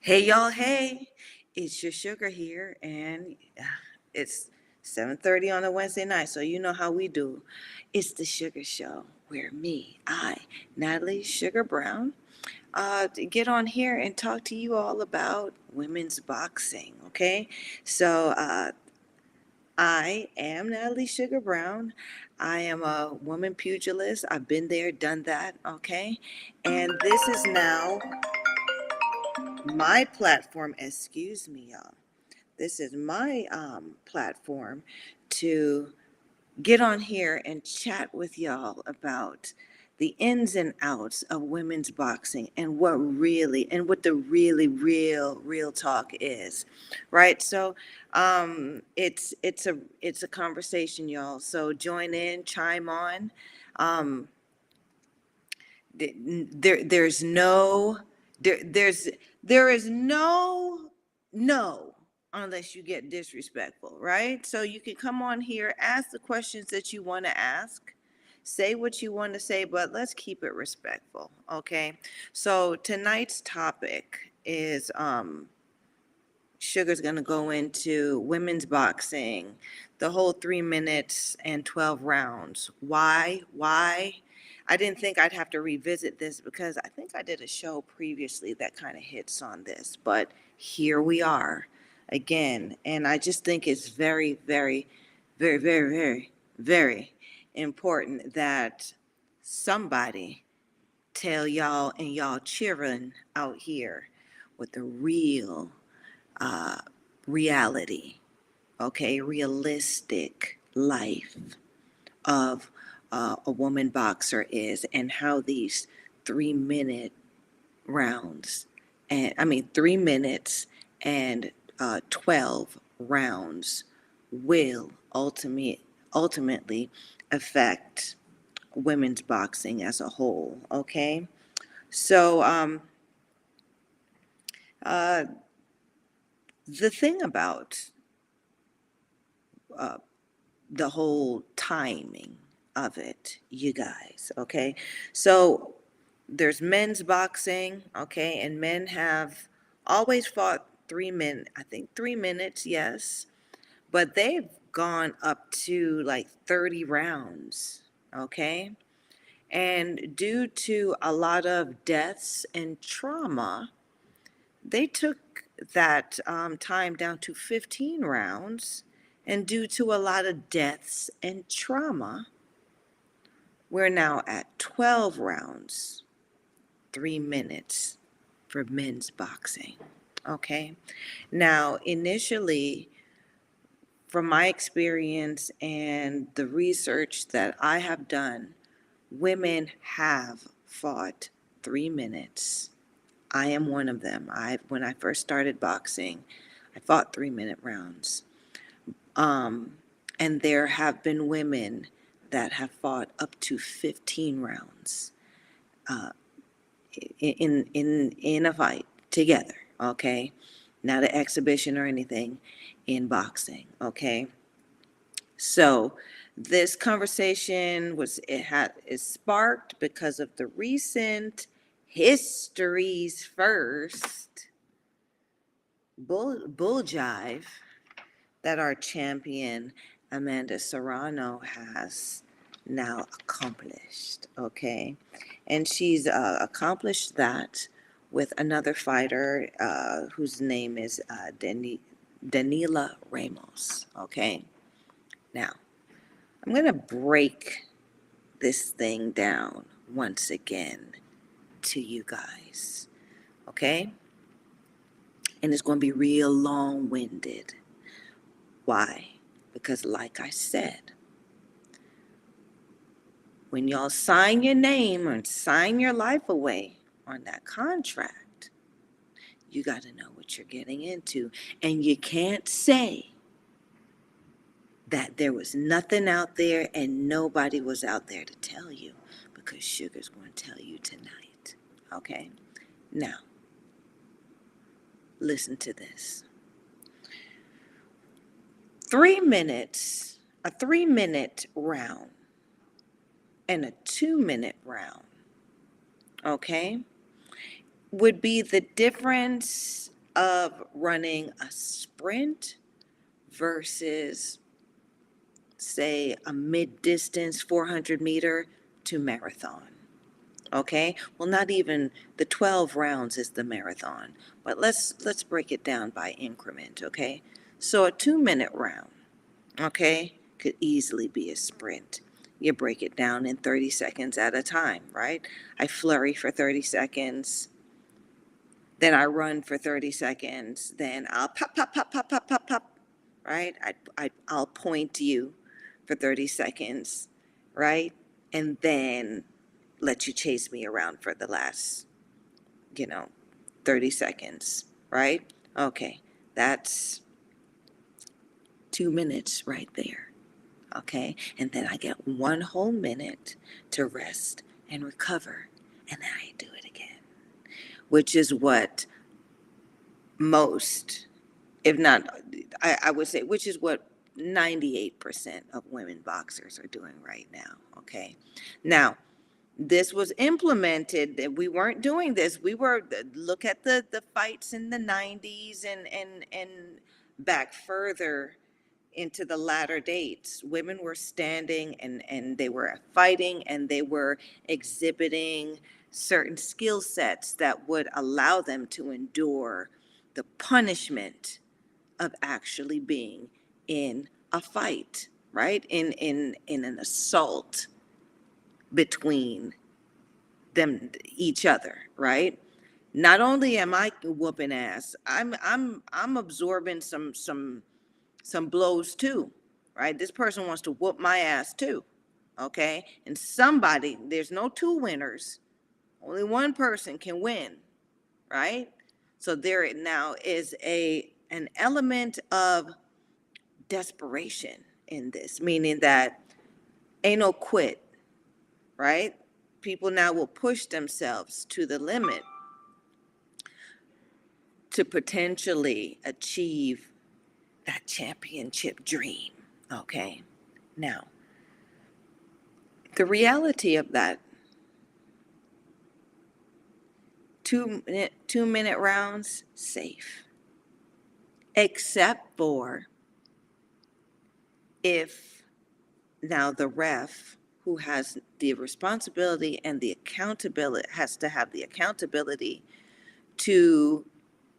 Hey y'all, hey, it's your sugar here, and it's 7:30 on a Wednesday night, so you know how we do. It's the Sugar Show, where Natalie Sugar Brown, to get on here and talk to you all about women's boxing. Okay, so I am Natalie Sugar Brown. I am a woman pugilist. I've been there, done that. Okay, and this is now my platform. Excuse me, y'all. This is my platform to get on here and chat with y'all about the ins and outs of women's boxing and what the really real talk is, right? So it's a conversation, y'all. So join in, chime on. Um, there's no there's there is no unless you get disrespectful, right? So you can come on here, ask the questions that you want to ask, say what you want to say, but let's keep it respectful. Okay, so tonight's topic is Sugar's going to go into women's boxing, the whole 3 minutes and 12 rounds. Why? I didn't think I'd have to revisit this because I think I did a show previously that kind of hits on this, but here we are again. And I just think it's very important that somebody tell y'all and y'all cheering out here what the real uh, reality, okay, realistic life of a woman boxer is, and how these 3 minute rounds, and I mean 3 minutes and 12 rounds will ultimately affect women's boxing as a whole. Okay, so uh, the thing about uh, the whole timing of it, you guys, okay? So there's men's boxing, okay, and men have always fought 3 minutes, I think 3 minutes, yes, but they've gone up to like 30 rounds, okay? And due to a lot of deaths and trauma, they took that time down to 15 rounds. And due to a lot of deaths and trauma, we're now at 12 rounds, 3 minutes for men's boxing. Okay. Now, initially, from my experience and the research that I have done, women have fought 3 minutes. I am one of them. When I first started boxing, I fought 3 minute rounds. And there have been women that have fought up to 15 rounds uh, in a fight together. Okay, not an exhibition or anything in boxing. Okay, so this conversation is sparked because of the recent history's first bull jive that our champion Amanda Serrano has now accomplished. Okay, and she's accomplished that with another fighter whose name is Danila Ramos. Okay, now I'm gonna break this thing down once again to you guys. Okay, and it's gonna be real long-winded. Why? Because, like I said, when y'all sign your name or sign your life away on that contract, you got to know what you're getting into. And you can't say that there was nothing out there and nobody was out there to tell you, because Sugar's going to tell you tonight. Okay? Now, listen to this. 3 minutes, a 3 minute round and a 2 minute round, okay, would be the difference of running a sprint versus, say, a mid-distance 400 meter to marathon. Okay, well, not even the 12 rounds is the marathon, but let's break it down by increment. Okay, so a 2-minute round, okay, could easily be a sprint. You break it down in 30 seconds at a time, right? I flurry for 30 seconds, then I run for 30 seconds, then I'll pop, pop, pop, pop, pop, pop, pop, right? I'll point you for 30 seconds, right? And then let you chase me around for the last, you know, 30 seconds, right? Okay, that's 2 minutes right there, okay? And then I get 1 whole minute to rest and recover, and then I do it again, which is what most, if not, I would say, which is what 98% of women boxers are doing right now, okay? Now, this was implemented, that we weren't doing this. We were, look at the fights in the 90s and back further into the latter dates. Women were standing and they were fighting and they were exhibiting certain skill sets that would allow them to endure the punishment of actually being in a fight, right? In an assault between them, each other, right? Not only am I whooping ass, I'm absorbing some blows too, right? This person wants to whoop my ass too, okay? And somebody, there's no two winners, only one person can win, right? So there now is an element of desperation in this, meaning that ain't no quit, right? People now will push themselves to the limit to potentially achieve that championship dream, okay? Now, the reality of that 2 minute rounds, safe, except for if now the ref, who has the responsibility and the accountability, has to have the accountability to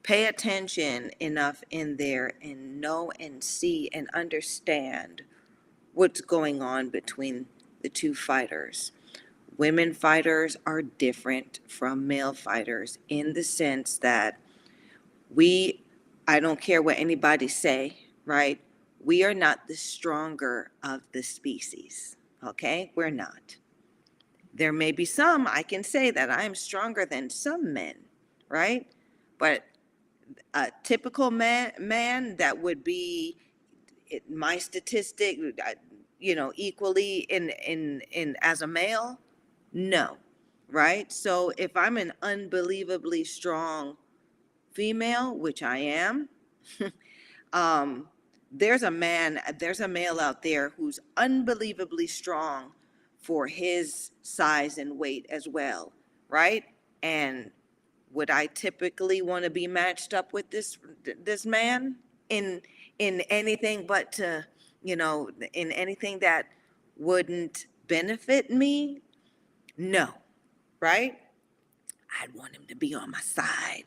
pay attention enough in there and know and see and understand what's going on between the two fighters. Women fighters are different from male fighters in the sense that we, I don't care what anybody say, right? We are not the stronger of the species, okay? We're not. There may be some, I can say that I'm stronger than some men, right? But a typical man that would be my statistic, equally in as a male, no, right? So if I'm an unbelievably strong female, which I am, um, there's a male out there who's unbelievably strong for his size and weight as well, right? And would I typically want to be matched up with this man in anything but to, in anything that wouldn't benefit me? No, right? I'd want him to be on my side.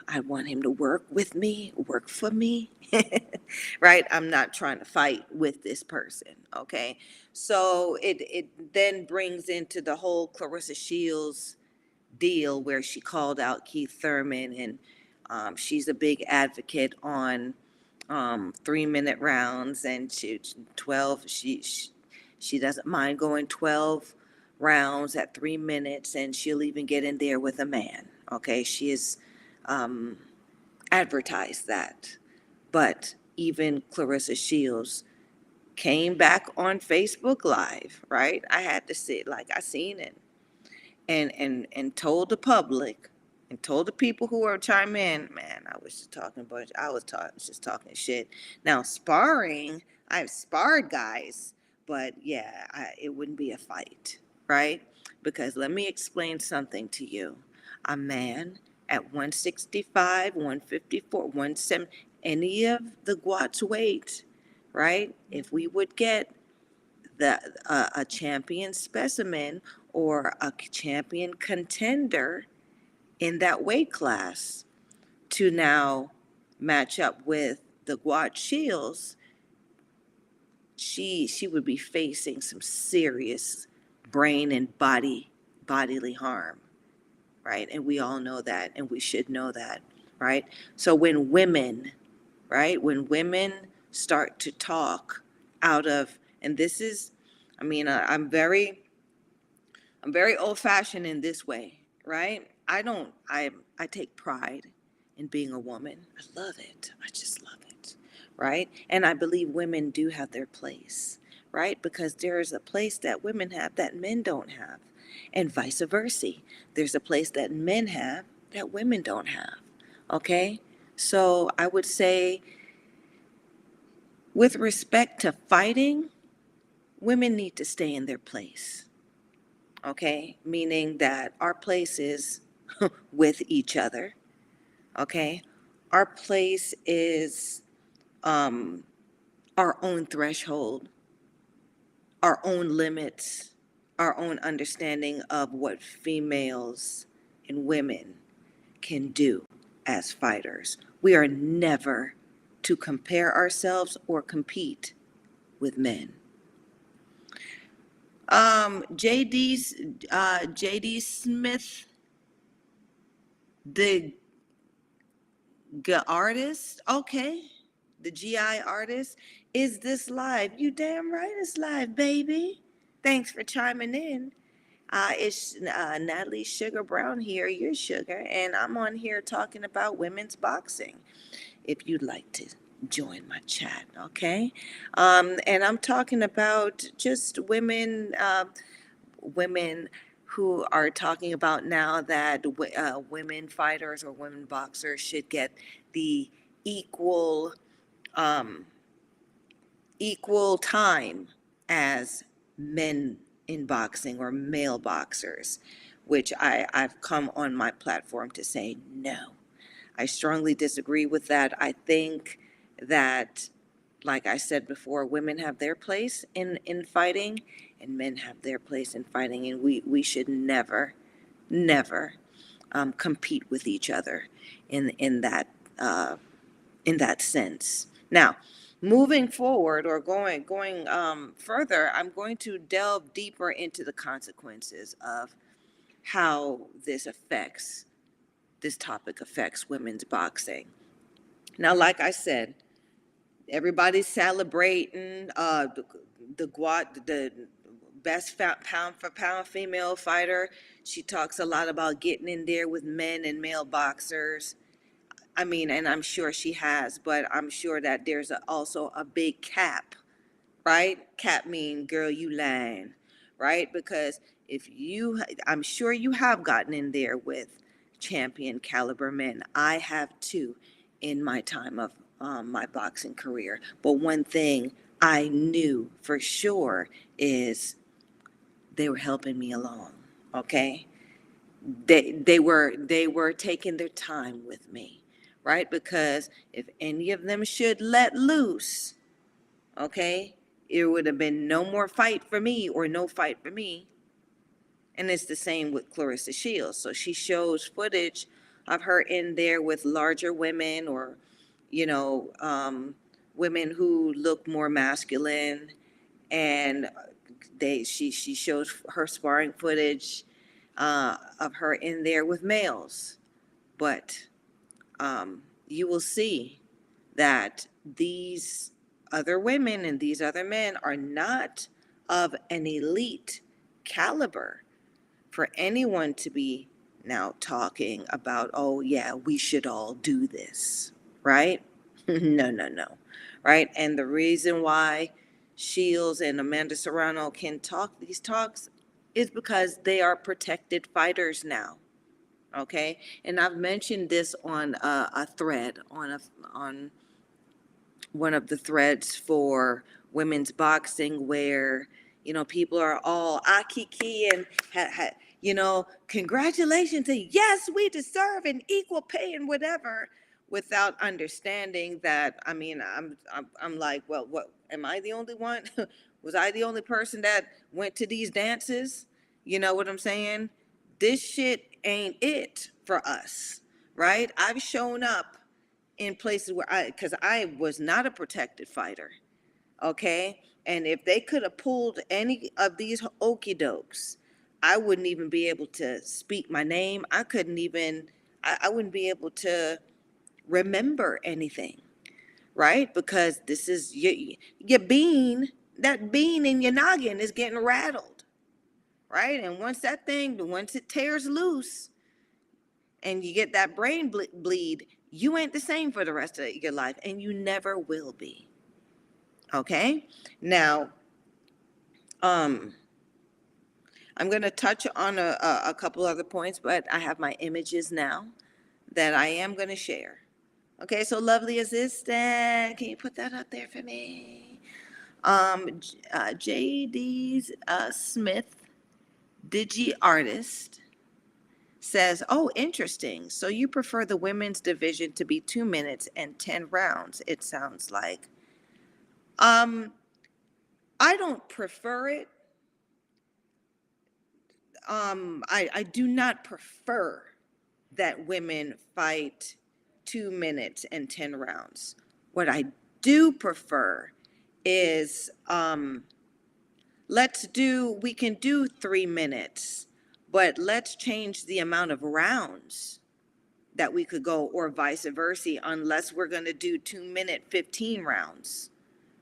I want him to work with me, work for me, right? I'm not trying to fight with this person, okay? So it then brings into the whole Clarissa Shields deal where she called out Keith Thurman, and she's a big advocate on 3-minute rounds, and 12, she doesn't mind going 12 rounds at 3 minutes, and she'll even get in there with a man, okay? She is advertised that. But even Clarissa Shields came back on Facebook Live, right? I had to sit, like, I seen it, and told the public and told the people who were chime in, man, I was just talking about, just talking shit. Now, sparring, I've sparred guys, but yeah, it wouldn't be a fight, right? Because let me explain something to you. A man at 165, 154, 170, any of the Guat's weight, right? If we would get a champion specimen or a champion contender in that weight class to now match up with the Guat Shields, she would be facing some serious brain and bodily harm, right? And we all know that, and we should know that, right? So when women, right, when women start to talk out of, and this is, I mean, I'm very old fashioned in this way, right? I take pride in being a woman. I love it. I just love it, right? And I believe women do have their place, right? Because there is a place that women have that men don't have, and vice versa. There's a place that men have that women don't have, okay? So I would say, with respect to fighting, women need to stay in their place, okay? Meaning that our place is with each other, okay? Our place is um, our own threshold, our own limits, our own understanding of what females and women can do as fighters. We are never to compare ourselves or compete with men. JD Smith, the artist, okay, the GI artist, is this live? You damn right it's live, baby. Thanks for chiming in. It's Natalie Sugar Brown here, your sugar, and I'm on here talking about women's boxing. If you'd like to join my chat, okay? And I'm talking about just women who are talking about now that women fighters or women boxers should get the equal um, equal time as men in boxing or male boxers, which I've come on my platform to say no. I strongly disagree with that. I think that, like I said before, women have their place in fighting and men have their place in fighting, and we should never compete with each other in uh, that sense. Now, moving forward or going further, I'm going to delve deeper into the consequences of how this topic affects women's boxing. Now, like I said, everybody's celebrating the best pound for pound female fighter. She talks a lot about getting in there with men and male boxers. I mean, and I'm sure she has, but I'm sure that there's also a big cap, right? Cap mean, girl, you lying, right? Because I'm sure you have gotten in there with champion caliber men. I have too in my time of my boxing career. But one thing I knew for sure is they were helping me along, okay? They were taking their time with me, right? Because if any of them should let loose, okay, it would have been no more fight for me or no fight for me. And it's the same with Clarissa Shields. So she shows footage of her in there with larger women or, you know, women who look more masculine, and she shows her sparring footage of her in there with males. But you will see that these other women and these other men are not of an elite caliber for anyone to be now talking about, oh, yeah, we should all do this, right? No, right? And the reason why Shields and Amanda Serrano can talk these talks is because they are protected fighters now. Okay, and I've mentioned this on a thread on one of the threads for women's boxing, where people are all akiki and congratulations, and yes, we deserve an equal pay and whatever, without understanding that. I mean, I'm like, well, what, am I the only one? Was I the only person that went to these dances? You know what I'm saying? This shit ain't it for us, right? I've shown up in places where because I was not a protected fighter, okay? And if they could have pulled any of these okey dokes, I wouldn't even be able to speak my name. I couldn't even, I wouldn't be able to remember anything, right? Because this is your bean, that bean in your noggin is getting rattled, right? And once it tears loose and you get that brain bleed, you ain't the same for the rest of your life, and you never will be. Okay? Now, I'm going to touch on a couple other points, but I have my images now that I am going to share. Okay, so lovely assistant, can you put that up there for me? JD Smith, Digi Artist, says, oh, interesting. So you prefer the women's division to be 2 minutes and 10 rounds, it sounds like. I don't prefer it. I do not prefer that women fight 2 minutes and 10 rounds. What I do prefer is we can do 3 minutes, but let's change the amount of rounds that we could go, or vice versa, unless we're going to do 2-minute 15 rounds,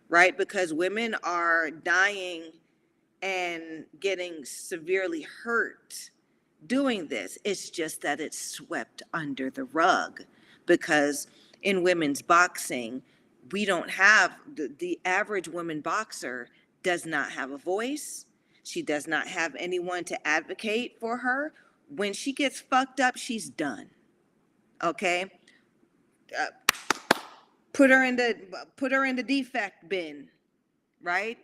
right? Because women are dying and getting severely hurt doing this. It's just that it's swept under the rug, because in women's boxing, we don't have the average woman boxer does not have a voice. She does not have anyone to advocate for her. When she gets fucked up, she's done. Okay? Put her in the defect bin, right?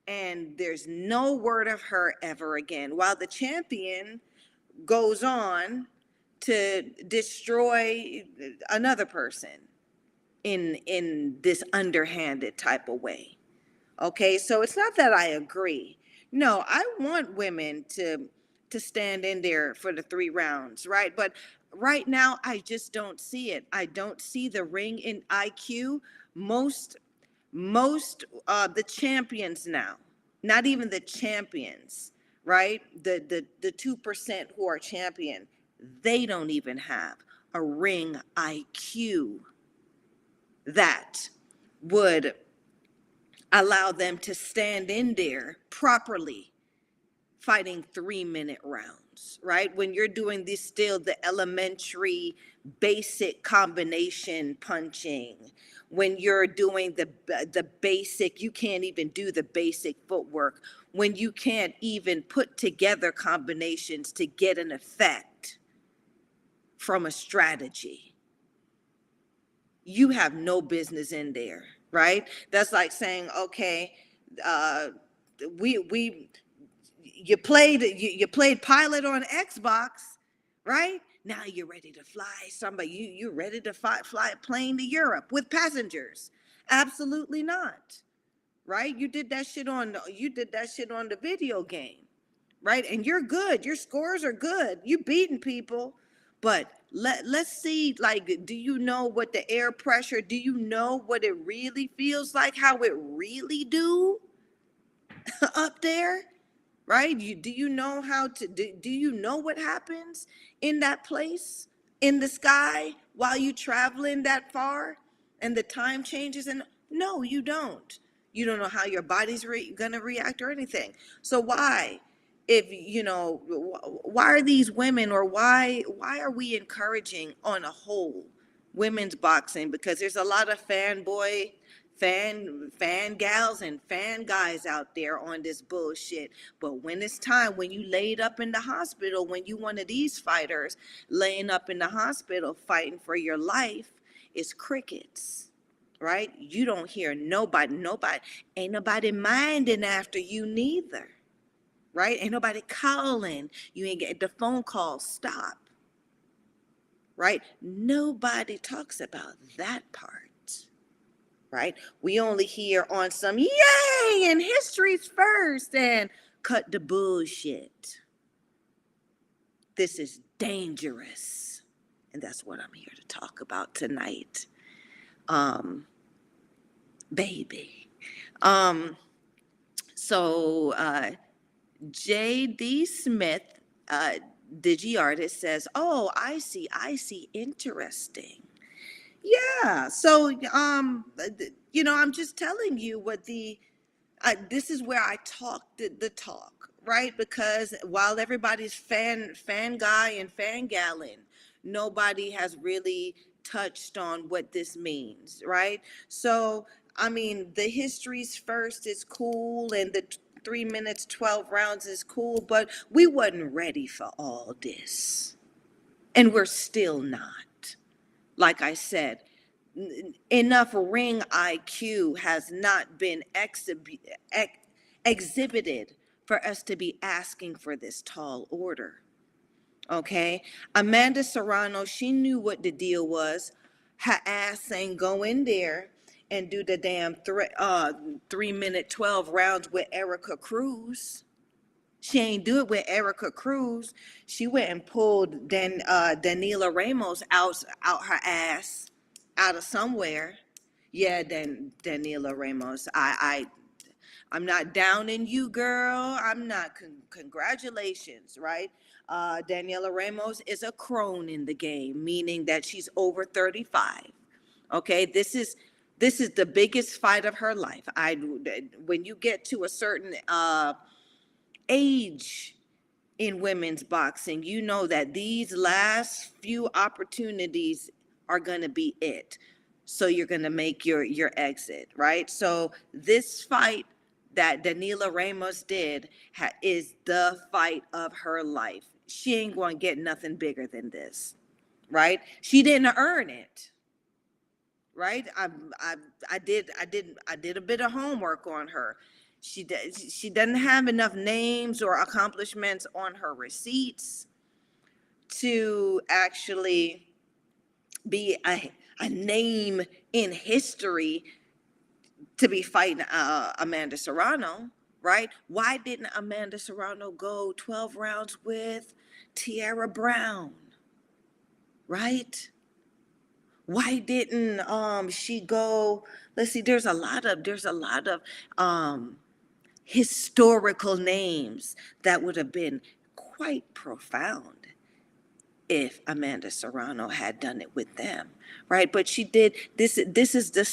And there's no word of her ever again, while the champion goes on to destroy another person in this underhanded type of way. Okay, so it's not that I agree. No, I want women to stand in there for the 3 rounds, right? But right now, I just don't see it. I don't see the ring in IQ. Most the champions now, not even the champions, right? The 2% who are champion, they don't even have a ring IQ that would allow them to stand in there properly fighting 3-minute rounds, right? When you're doing the elementary basic combination punching, when you're doing the basic, you can't even do the basic footwork, when you can't even put together combinations to get an effect from a strategy, you have no business in there, right? That's like saying, okay, you played pilot on Xbox, right? Now you're ready to fly you're ready to fly a plane to Europe with passengers. Absolutely not, right? You did that shit on the video game, right? And you're good. Your scores are good. You beating people. But let's see, like, do you know what the air pressure, do you know what it really feels like, how it really do up there? Right? Do you know do you know what happens in that place, in the sky, while you traveling that far, and the time changes? And no, you don't. You don't know how your body's gonna react or anything. So why, if why are these women, or why are we encouraging on a whole women's boxing? Because there's a lot of fan gals and fan guys out there on this bullshit. But when it's time, when you laid up in the hospital, when you one of these fighters laying up in the hospital fighting for your life, it's crickets, right? You don't hear nobody, ain't nobody minding after you neither, right? Ain't nobody calling. You ain't get the phone call stop, right? Nobody talks about that part, right? We only hear on some yay and history's first and cut the bullshit. This is dangerous. And that's what I'm here to talk about tonight. Um, baby. Um, so J.D. Smith, uh, Digi artist, says, "Oh, I see, interesting." Yeah. So, I'm just telling you what this is where I talk the talk, right? Because while everybody's fan guy and fan gallon, nobody has really touched on what this means, right? So, I mean, the history's first is cool, and the 3 minutes 12 rounds is cool, but we wasn't ready for all this, and we're still not. Like I said, enough ring IQ has not been exhibited for us to be asking for this tall order. Okay? Amanda Serrano, she knew what the deal was. Her ass ain't go in there and do the damn 3 minute 12 rounds with Erica Cruz. She ain't do it with Erica Cruz. She went and pulled Daniela Ramos out her ass, out of somewhere. Yeah, Daniela Ramos. I'm not downing you, girl. I'm not. Congratulations, right? Daniela Ramos is a crone in the game, meaning that she's over 35. Okay, this is the biggest fight of her life. When you get to a certain age in women's boxing, you know that these last few opportunities are going to be it. So you're going to make your exit, right? So this fight that Daniela Ramos did is the fight of her life. She ain't going to get nothing bigger than this, right? She didn't earn it, right? I did a bit of homework on her. She doesn't have enough names or accomplishments on her receipts to actually be a name in history to be fighting Amanda Serrano, right? Why didn't Amanda Serrano go 12 rounds with Tiara Brown, right? Why didn't she go? Let's see. There's a lot of historical names that would have been quite profound if Amanda Serrano had done it with them, right? But she did. This is the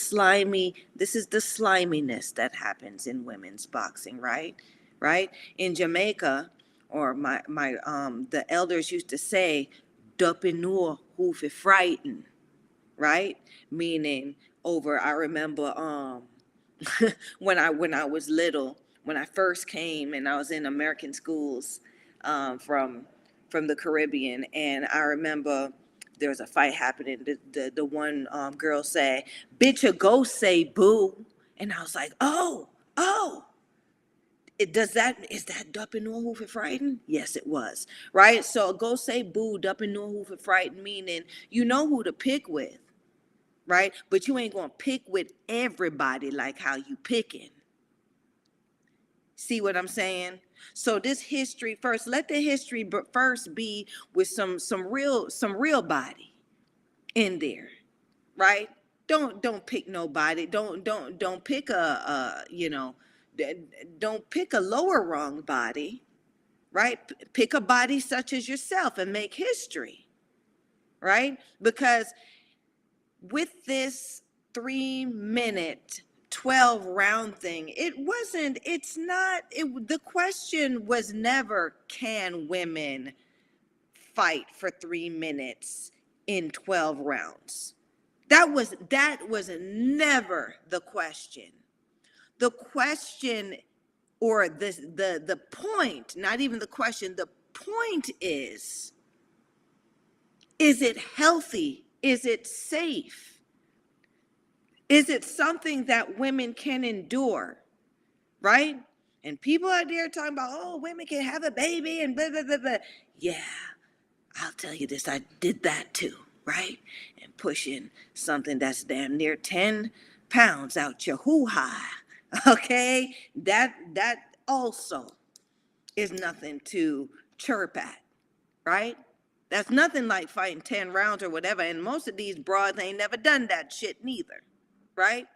sliminess that happens in women's boxing, right? Right? In Jamaica, or the elders used to say, "Dopinur hoef frighten," right? Meaning I remember when I was little, when I first came and I was in American schools, from the Caribbean, and I remember there was a fight happening. The one girl say, "Bitch, a go say boo," and I was like, oh. Is that dupping no hoof frightened? Yes, it was. Right? So go say boo, dupping no hoof frightened, meaning you know who to pick with, right? But you ain't gonna pick with everybody like how you picking. See what I'm saying? So this history first, let the history first be with some real body in there, right? Don't pick nobody. Don't pick don't pick a lower rung body, right? Pick a body such as yourself and make history, right? Because with this 3 minute 12 round thing, the question was never, can women fight for 3 minutes in 12 rounds? That was never the question. The question, or the point, not even the question, the point is it healthy? Is it safe? Is it something that women can endure, right? And people out there talking about, oh, women can have a baby and blah, blah, blah, blah. Yeah, I'll tell you this, I did that too, right? And pushing something that's damn near 10 pounds out your hoo-ha, okay? That also is nothing to chirp at, right? That's nothing like fighting 10 rounds or whatever. And most of these broads ain't never done that shit neither, right?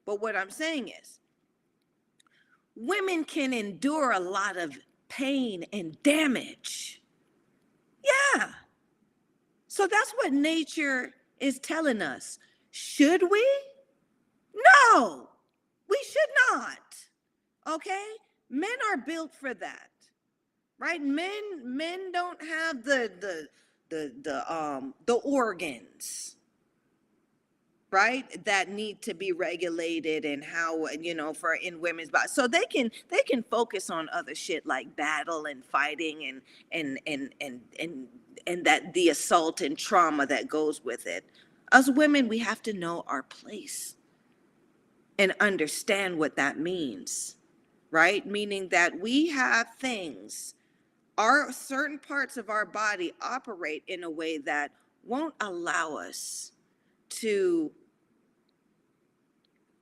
But what I'm saying is, women can endure a lot of pain and damage. Yeah. So that's what nature is telling us. Should we? No, we should not. Okay? Men are built for that. Right? Men don't have the organs, right, that need to be regulated, and how, for in women's body, so they can focus on other shit like battle and fighting and that the assault and trauma that goes with it. Us women, we have to know our place and understand what that means, right? Meaning that we have things, our certain parts of our body operate in a way that won't allow us to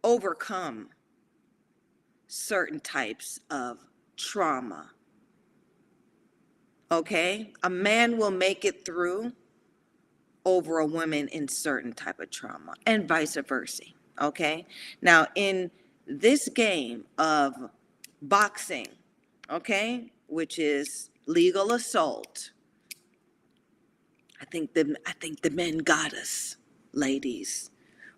overcome certain types of trauma. Okay? A man will make it through over a woman in certain type of trauma, and vice versa. Okay? Now, in this game of boxing, okay, which is legal assault, I think the men got us, ladies.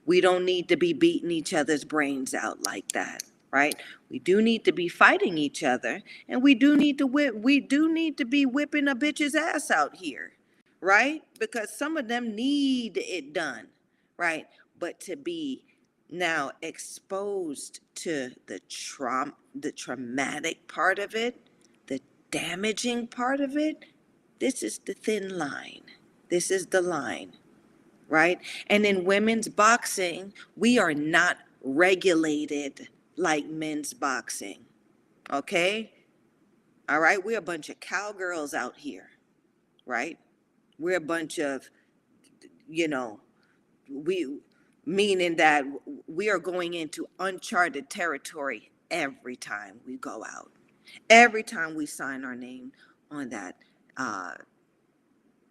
We don't need to be beating each other's brains out like that, right? We do need to be fighting each other, and we do need to be whipping a bitch's ass out here, right? Because some of them need it done, right? But to be now exposed to the traumatic part of it, the damaging part of it, this is the thin line. This is the line, right? And in women's boxing, we are not regulated like men's boxing, okay? All right, we're a bunch of cowgirls out here, right? We're a bunch of, you know, we, meaning that we are going into uncharted territory every time we go out. Every time we sign our name on that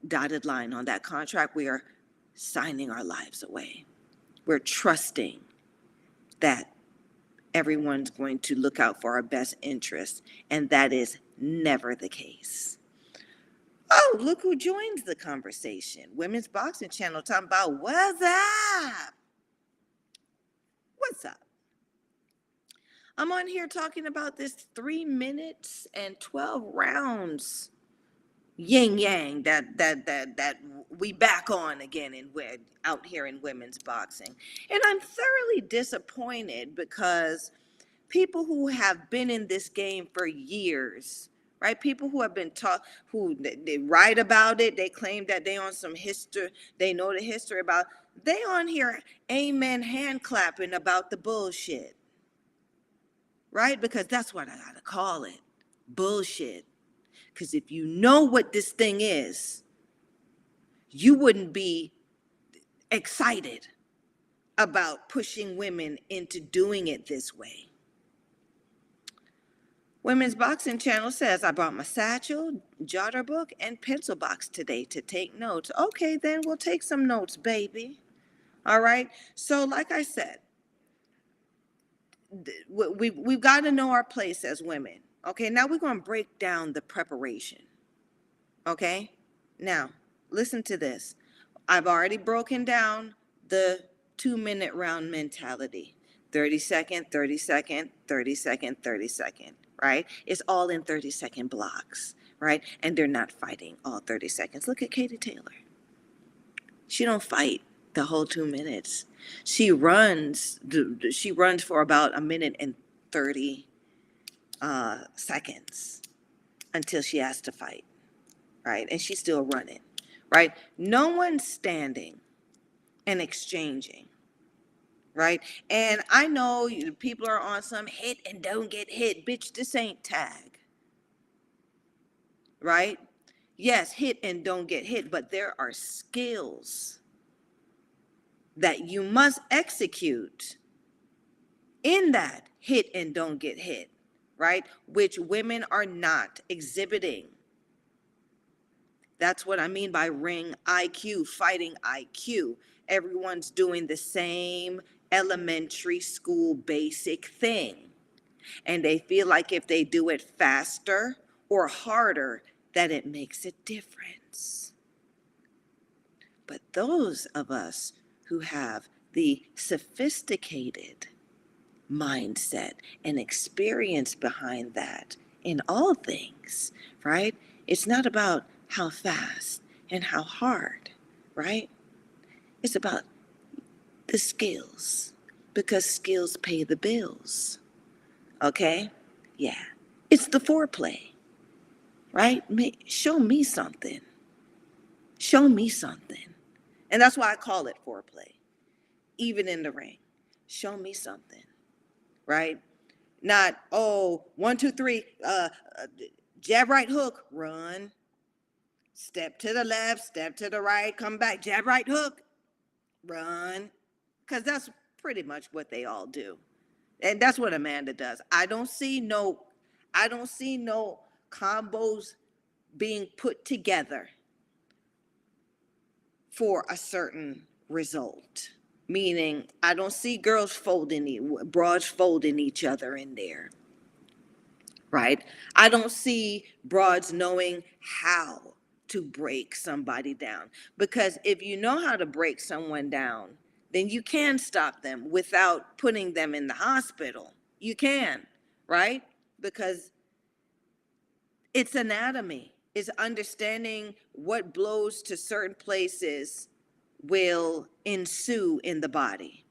dotted line on that contract, we are signing our lives away. We're trusting that everyone's going to look out for our best interests, and that is never the case. Oh, look who joins the conversation. Women's Boxing Channel talking about what's up? What's up? I'm on here talking about this 3 minutes and 12 rounds yin yang that we back on again and we're out here in women's boxing. And I'm thoroughly disappointed because people who have been in this game for years, right? People who have been taught, who they write about it, they claim that they on some history, they know the history about, they on here amen hand clapping about the bullshit, right? Because that's what I gotta call it, bullshit. Because if you know what this thing is, you wouldn't be excited about pushing women into doing it this way. Women's Boxing Channel says, I brought my satchel, jotter book, and pencil box today to take notes. Okay, then we'll take some notes, baby. All right. So like I said, we've got to know our place as women. Okay, now we're going to break down the preparation. Okay, now listen to this. I've already broken down the 2-minute round mentality. 30-second, 30-second, 30-second, 30-second, right? It's all in 30-second blocks, right? And they're not fighting all 30 seconds. Look at Katie Taylor. She don't fight the whole 2 minutes. She runs for about 1:30 seconds until she has to fight, right? And she's still running, right? No one's standing and exchanging, right? And I know people are on some hit and don't get hit. Bitch, this ain't tag, right? Yes, hit and don't get hit, but there are skills that you must execute in that hit and don't get hit, right? Which women are not exhibiting. That's what I mean by ring IQ, fighting IQ. Everyone's doing the same elementary school basic thing. And they feel like if they do it faster or harder, that it makes a difference. But those of us who have the sophisticated mindset and experience behind that in all things, right? It's not about how fast and how hard, right? It's about the skills, because skills pay the bills, okay? Yeah. It's the foreplay, right? Show me something. Show me something. And that's why I call it foreplay, even in the ring. Show me something, right? Not, oh, 1, 2, 3, jab, right, hook, run. Step to the left, step to the right, come back, jab, right, hook, run. Because that's pretty much what they all do. And that's what Amanda does. I don't see no combos being put together for a certain result. Meaning, I don't see broads folding each other in there, right? I don't see broads knowing how to break somebody down. Because if you know how to break someone down, then you can stop them without putting them in the hospital. You can, right? Because it's anatomy. It's understanding what blows to certain places will ensue in the body.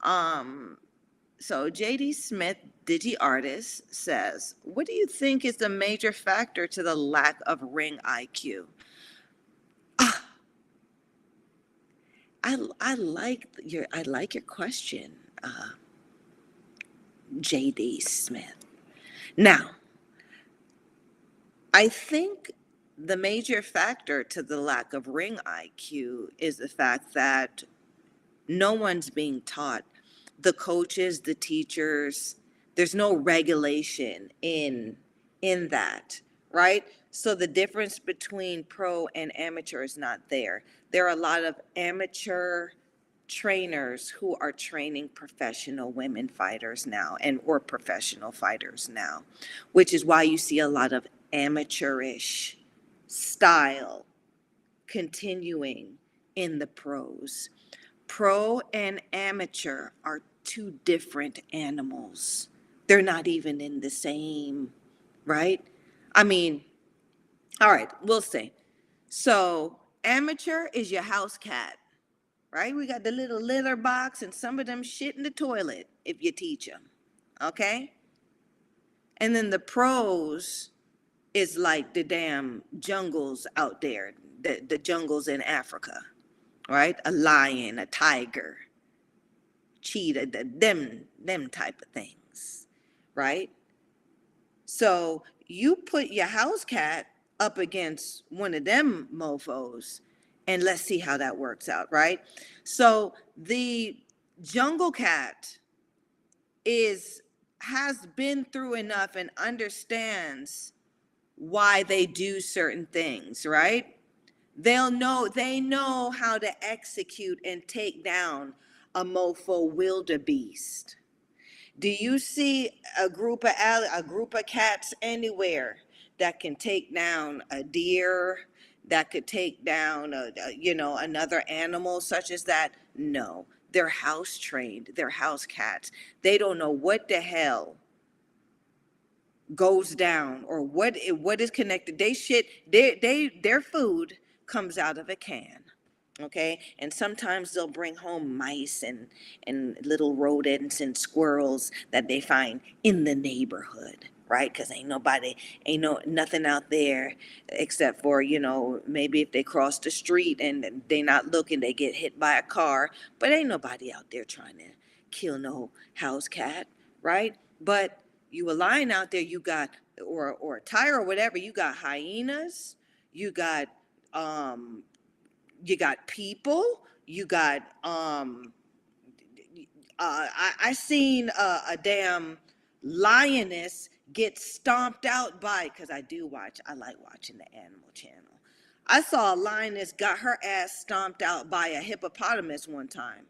So JD Smith, Digi Artist, says, what do you think is the major factor to the lack of ring IQ? I like your question, JD Smith. Now, I think the major factor to the lack of ring IQ is the fact that no one's being taught. The coaches, the teachers, there's no regulation in that, right? So the difference between pro and amateur is not there. There are a lot of amateur trainers who are training professional women fighters now or professional fighters now, which is why you see a lot of amateurish style continuing in the pros. Pro and amateur are two different animals. They're not even in the same, right? I mean, all right, we'll see. So amateur is your house cat, right? We got the little litter box and some of them shit in the toilet if you teach them, okay? And then the pros is like the damn jungles out there, the jungles in Africa, right? A lion, a tiger, cheetah, them type of things, right? So you put your house cat up against one of them mofos, and let's see how that works out, right? So the jungle cat has been through enough and understands why they do certain things, right? They know how to execute and take down a mofo wildebeest. Do you see a group of cats anywhere that can take down a deer, that could take down another animal such as that? No, they're house trained. They're house cats. They don't know what the hell goes down or what is connected. Their food comes out of a can. Okay, and sometimes they'll bring home mice and little rodents and squirrels that they find in the neighborhood, right? Because ain't nothing out there except for maybe if they cross the street and they not looking, they get hit by a car, but ain't nobody out there trying to kill no house cat, right? But you a lion out there, you got, or a tiger or whatever, you got hyenas, you got um you got people, you got I seen a damn lioness get stomped out by, because I like watching the Animal Channel. I saw a lioness got her ass stomped out by a hippopotamus one time.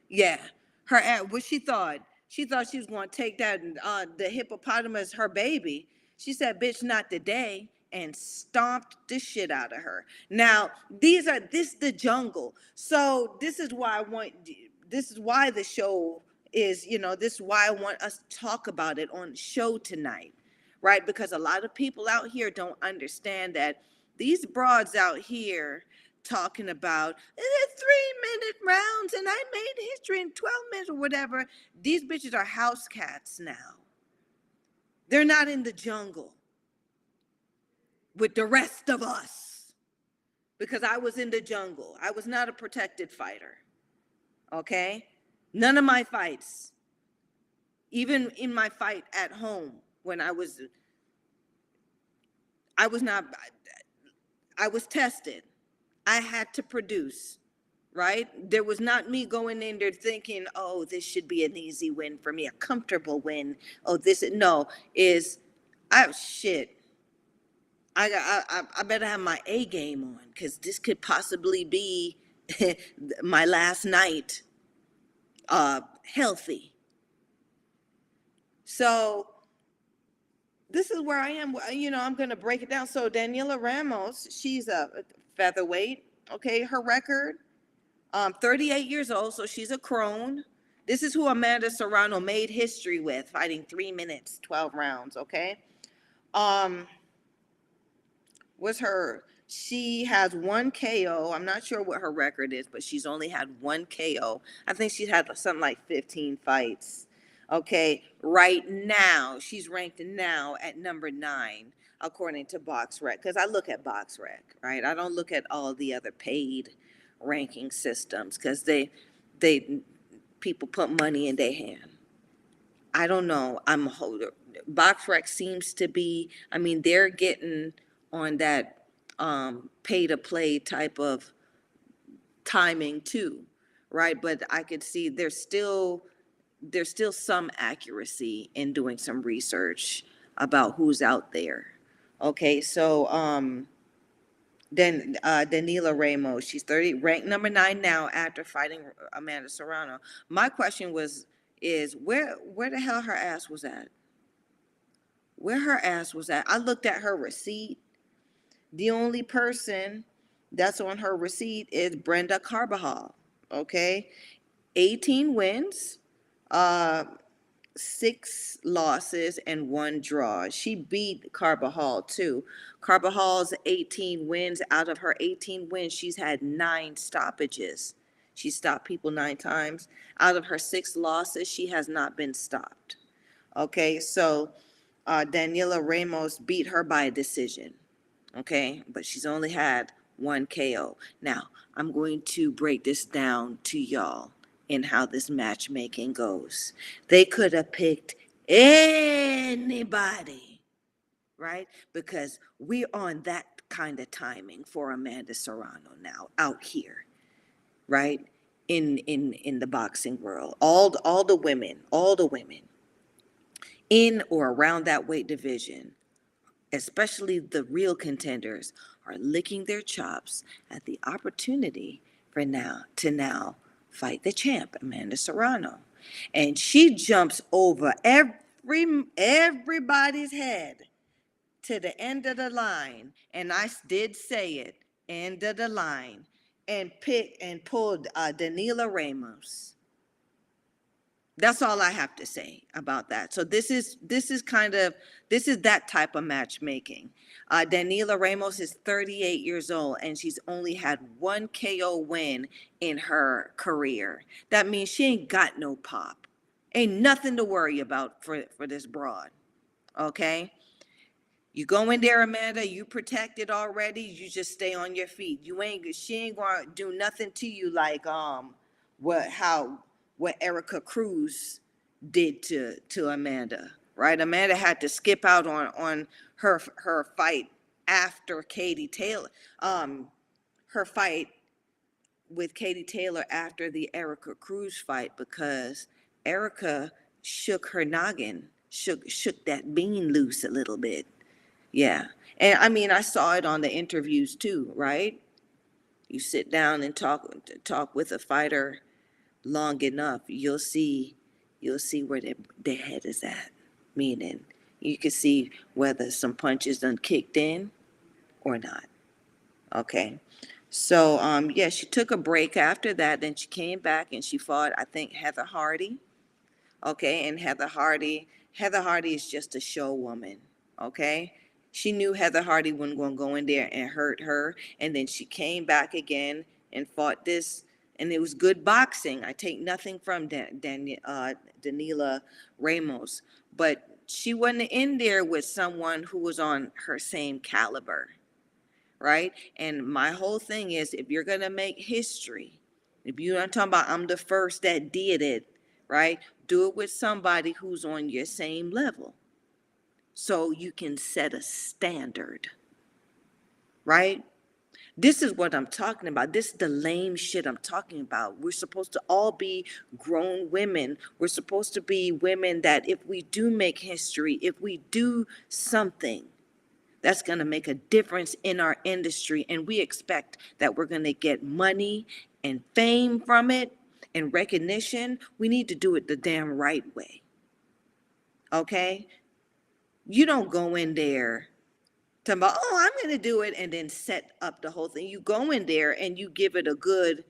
Yeah, her ass. What she thought? She thought she was going to take that the hippopotamus, her baby. She said, "Bitch, not today," and stomped the shit out of her. Now, this the jungle. So this is why I want. This is why the show is. This is why I want us to talk about it on the show tonight, right? Because a lot of people out here don't understand that these broads out here talking about 3-minute rounds and I made history in 12 minutes or whatever. These bitches are house cats now. They're not in the jungle with the rest of us, because I was in the jungle. I was not a protected fighter. Okay? None of my fights, even in my fight at home when I was not, I was tested. I had to produce, right? There was not me going in there thinking, oh, this should be an easy win for me, a comfortable win. Oh, shit. I better have my A game on, because this could possibly be my last night healthy. So this is where I am. I'm going to break it down. So Daniela Ramos, she's a featherweight. Okay, her record, 38 years old, so she's a crone. This is who Amanda Serrano made history with, fighting 3 minutes, 12 rounds. Okay, she has 1 KO. I'm not sure what her record is, but she's only had 1 KO. I think she's had something like 15 fights. Okay, right now, she's ranked now at number 9, according to BoxRec, because I look at BoxRec, right? I don't look at all the other paid ranking systems, because people put money in their hand. I don't know. BoxRec seems to be, they're getting on that pay to play type of timing too, right? But I could see there's still some accuracy in doing some research about who's out there. Okay, so then Daniela Ramos, she's 30, ranked number 9 now after fighting Amanda Serrano. My question is where the hell her ass was at? Where her ass was at? I looked at her receipt. The only person that's on her receipt is Brenda Carbajal. Okay, 18 wins, 6 losses, and 1 draw. She beat Carbajal too. Carbajal's 18 wins. Out of her 18 wins, she's had 9 stoppages. She stopped people 9 times. Out of her 6 losses, she has not been stopped. Okay, so Daniela Ramos beat her by a decision. Okay, but she's only had 1 KO. Now, I'm going to break this down to y'all in how this matchmaking goes. They could have picked anybody, right? Because we're on that kind of timing for Amanda Serrano now out here, right? In the boxing world. All the women in or around that weight division, especially the real contenders, are licking their chops at the opportunity for now fight the champ, Amanda Serrano. And she jumps over everybody's head to the end of the line. And I did say it, end of the line, and pulled Daniela Ramos. That's all I have to say about that. So this is that type of matchmaking. Daniela Ramos is 38 years old, and she's only had 1 KO win in her career. That means she ain't got no pop. Ain't nothing to worry about for this broad. Okay? You go in there, Amanda, you protected already, you just stay on your feet. She ain't gonna do nothing to you like what what Erica Cruz did to Amanda, right? Amanda had to skip out on her fight after Katie Taylor, her fight with Katie Taylor after the Erica Cruz fight, because Erica shook her noggin, shook that bean loose a little bit. Yeah. And I mean, I saw it on the interviews too, right? You sit down and talk with a fighter long enough, you'll see where their head is at. Meaning, you can see whether some punches done kicked in or not. Okay. So yeah, she took a break after that. Then she came back and she fought, I think, Heather Hardy. Okay, and Heather Hardy is just a show woman. Okay. She knew Heather Hardy wasn't going to go in there and hurt her. And then she came back again and fought this, and it was good boxing. I take nothing from Danila Ramos, but she wasn't in there with someone who was on her same caliber, right? And my whole thing is, if you're going to make history, if you're not talking about I'm the first that did it, right? Do it with somebody who's on your same level so you can set a standard, right? This is what I'm talking about. This is the lame shit I'm talking about. We're supposed to all be grown women. We're supposed to be women that if we do make history, if we do something that's going to make a difference in our industry, and we expect that we're going to get money and fame from it and recognition, we need to do it the damn right way. Okay? You don't go in there talking about, oh, I'm going to do it, and then set up the whole thing. You go in there and you give it a good,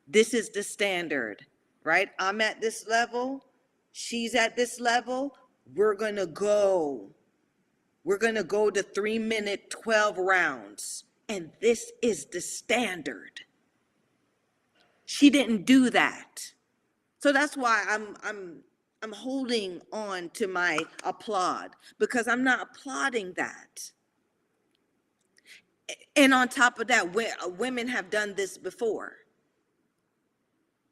this is the standard, right? I'm at this level. She's at this level. We're going to go. We're going to go to 3-minute, 12 rounds. And this is the standard. She didn't do that. So that's why I'm holding on to my applaud, because I'm not applauding that. And on top of that, women have done this before.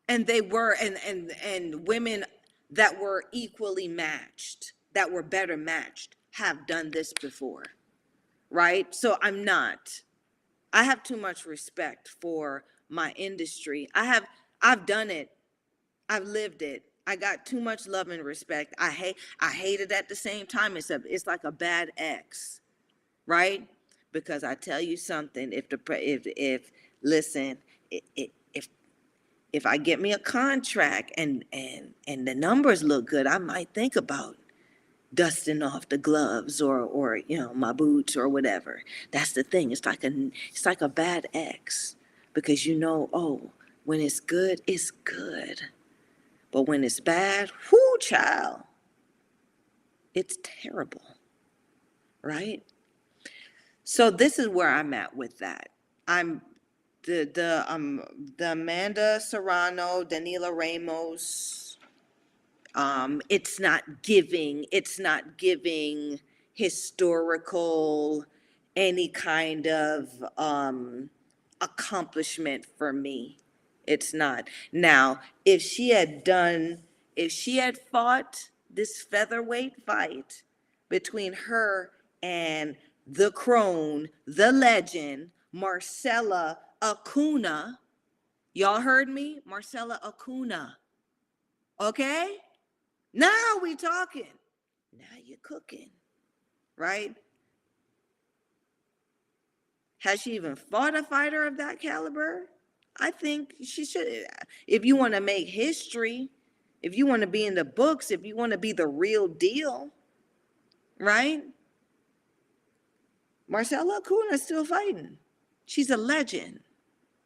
And they were, and women that were equally matched, that were better matched, have done this before, right? So I have too much respect for my industry. I've done it. I've lived it. I got too much love and respect. I hate it at the same time. It's like a bad ex, right? Because I tell you something, listen, if I get me a contract and the numbers look good, I might think about dusting off the gloves or my boots or whatever. That's the thing. It's like a bad ex, because oh, when it's good, it's good. But when it's bad, whoo, child, it's terrible, right? So this is where I'm at with that. I'm the Amanda Serrano, Danila Ramos. It's not giving historical any kind of accomplishment for me. It's not. Now, if she had fought this featherweight fight between her and the crone, the legend, Marcella Acuna. Y'all heard me? Marcella Acuna. Okay? Now we talking. Now you're cooking. Right? Has she even fought a fighter of that caliber? I think she should. If you want to make history, if you want to be in the books, if you want to be the real deal, right? Marcella Acuna's still fighting. She's a legend.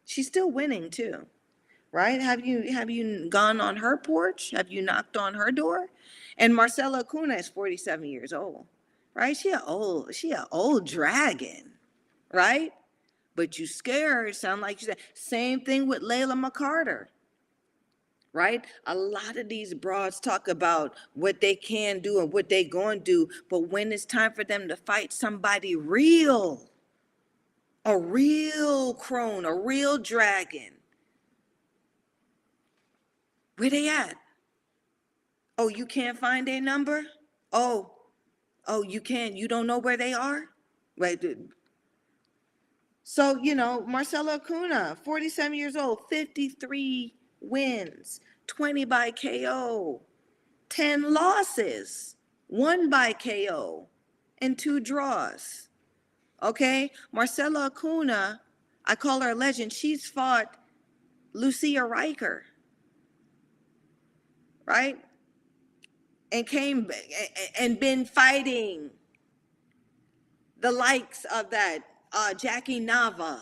She's still winning too, right? Have you gone on her porch? Have you knocked on her door? And Marcella Acuna is 47 years old, right? She an old dragon, right? But you scared, sound like you said. Same thing with Layla McCarter, right? A lot of these broads talk about what they can do and what they going to do, but when it's time for them to fight somebody real, a real crone, a real dragon, Where they at? Oh, you can't find their number? Oh, oh, you don't know where they are? Right. So, Marcelo Acuna, 47 years old, 53 wins, 20 by KO, 10 losses, 1 by KO, and 2 draws. Okay? Marcelo Acuna, I call her a legend. She's fought Lucia Riker, right? And came and been fighting the likes of that Jackie Nava,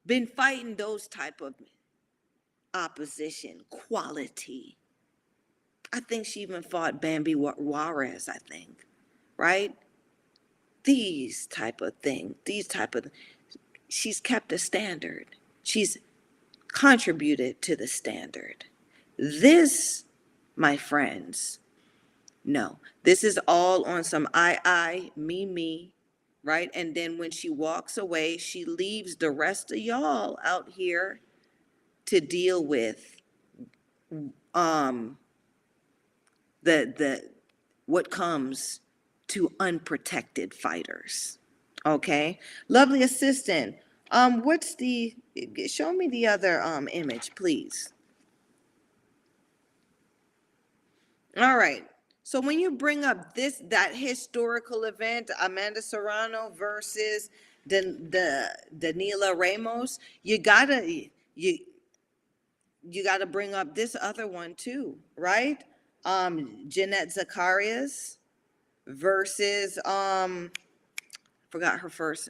been fighting those type of opposition, quality. I think she even fought Bambi Juarez, I think, right? She's kept a standard. She's contributed to the standard. This, my friends, no, this is all on some me, right? And then when she walks away, she leaves the rest of y'all out here to deal with um the what comes to unprotected fighters. Okay, lovely assistant. What's the? Show me the other image, please. All right. So when you bring up that historical event, Amanda Serrano versus the Danila Ramos, you gotta bring up this other one too, right? Jeanette Zacharias versus forgot her first,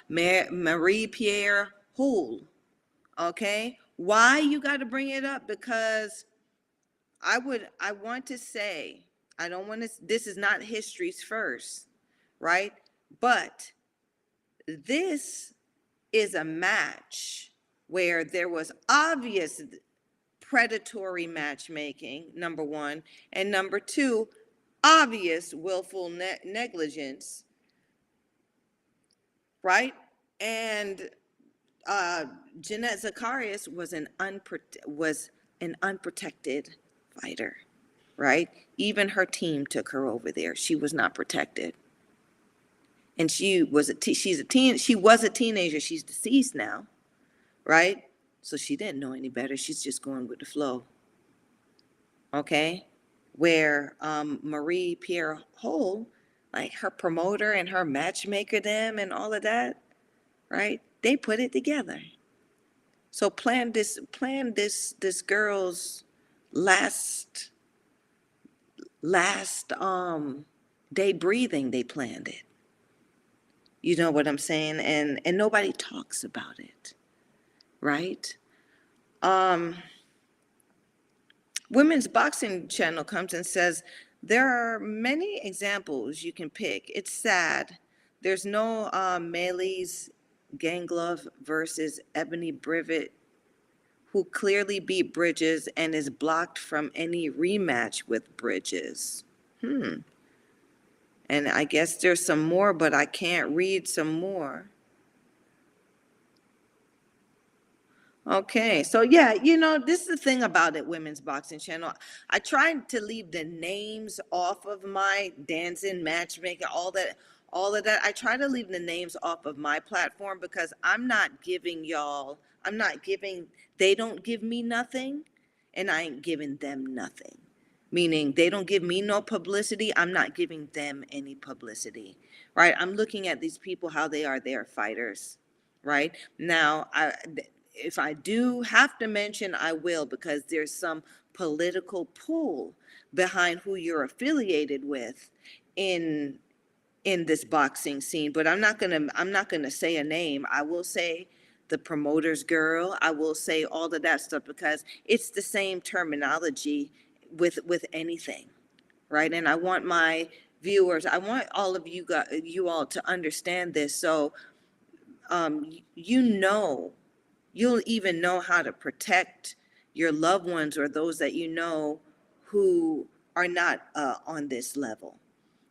Marie Pierre Hull. Okay, why you got to bring it up? Because I want to say, I don't want to. This is not history's first, right? But this is a match where there was obvious predatory matchmaking, number one, and number two, obvious willful negligence, right? And Jeanette Zacharias was an unprotected fighter, right? Even her team took her over there. She was not protected, and she was a teenager. She's deceased now, right? So she didn't know any better. She's just going with the flow. Okay, where Marie Pierre Hull, like her promoter and her matchmaker, them and all of that, right? They put it together. So plan this girl's last day breathing. They planned it. You know what I'm saying? And nobody talks about it, right? Women's Boxing Channel comes and says, there are many examples you can pick. It's sad. There's no Melis Ganglove versus Ebony Brivet, who clearly beat Bridges and is blocked from any rematch with Bridges. And I guess there's some more, but I can't read some more. Okay, so yeah, this is the thing about it, Women's Boxing Channel. I tried to leave the names off of my dancing, matchmaking, all of that. I try to leave the names off of my platform because they don't give me nothing, and I ain't giving them nothing. Meaning they don't give me no publicity, I'm not giving them any publicity, right? I'm looking at these people, how they're fighters, right? Now, if I do have to mention, I will, because there's some political pull behind who you're affiliated with in this boxing scene. But I'm not gonna say a name. I will say the promoter's girl. I will say all of that stuff because it's the same terminology with anything, right? And I want my viewers, I want all of you all to understand this. So you'll even know how to protect your loved ones or those that you know who are not on this level.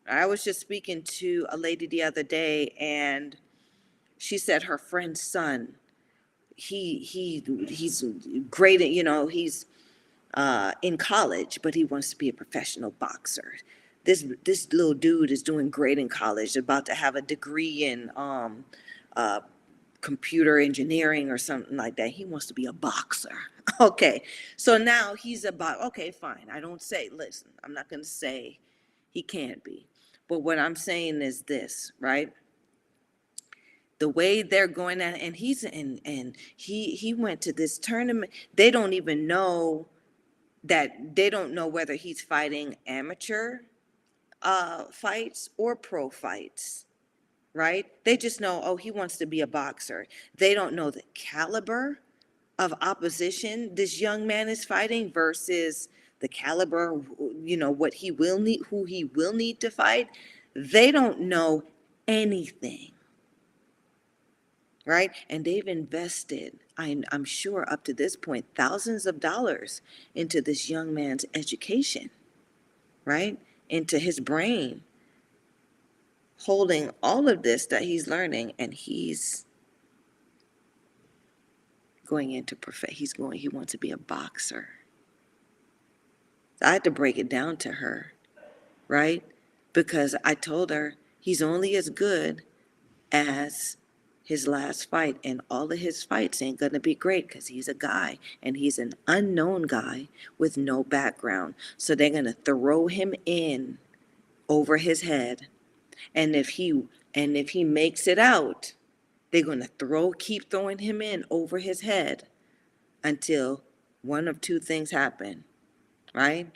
I was just speaking to a lady the other day, and she said her friend's son, he's great at, he's in college, but he wants to be a professional boxer. This little dude is doing great in college, about to have a degree in uh, computer engineering or something like that. He wants to be a boxer. Okay, so now he's about, okay, fine. I don't say, listen, I'm not going to say he can't be. But what I'm saying is this, right? The way they're going at, and he went to this tournament. They don't even know that, they don't know whether he's fighting amateur fights or pro fights, right? They just know, oh, he wants to be a boxer. They don't know the caliber of opposition this young man is fighting versus the caliber, what he will need, who he will need to fight. They don't know anything, right? And they've invested, I'm sure up to this point, thousands of dollars into this young man's education, right? Into his brain, holding all of this that he's learning, and he's going into he wants to be a boxer. I had to break it down to her, right? Because I told her he's only as good as his last fight, and all of his fights ain't gonna be great because he's a guy, and he's an unknown guy with no background. So they're gonna throw him in over his head, and if he makes it out, they're gonna keep throwing him in over his head until one of two things happen, right?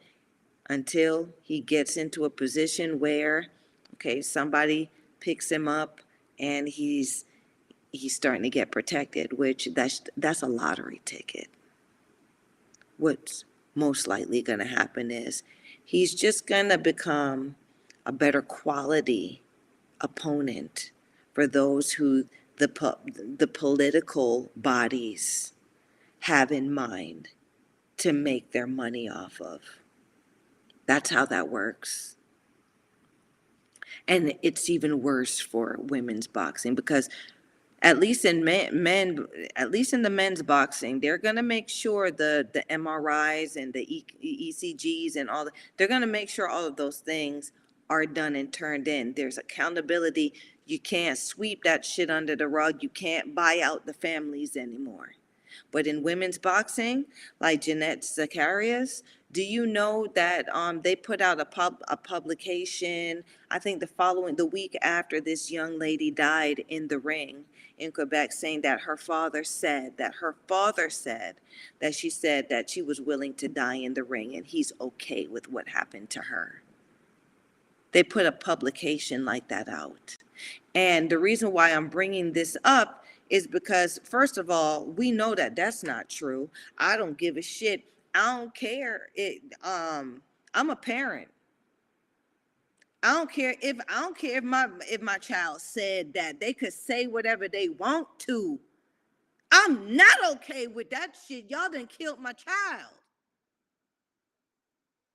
Until he gets into a position where, okay, somebody picks him up and he's starting to get protected, which that's a lottery ticket. What's most likely going to happen is he's just going to become a better quality opponent for those who the political bodies have in mind to make their money off of. That's how that works. And it's even worse for women's boxing because at least in at least in the men's boxing, they're gonna make sure the MRIs and the ECGs and all they're gonna make sure all of those things are done and turned in. There's accountability. You can't sweep that shit under the rug. You can't buy out the families anymore. But in women's boxing, like Jeanette Zacharias, do you know that they put out a publication, I think the week after this young lady died in the ring in Quebec, saying that her father said that she said that she was willing to die in the ring and he's okay with what happened to her. They put a publication like that out. And the reason why I'm bringing this up is because, first of all, we know that that's not true. I don't give a shit. I don't care. I'm a parent. I don't care if my child said that. They could say whatever they want to. I'm not okay with that shit. Y'all done killed my child.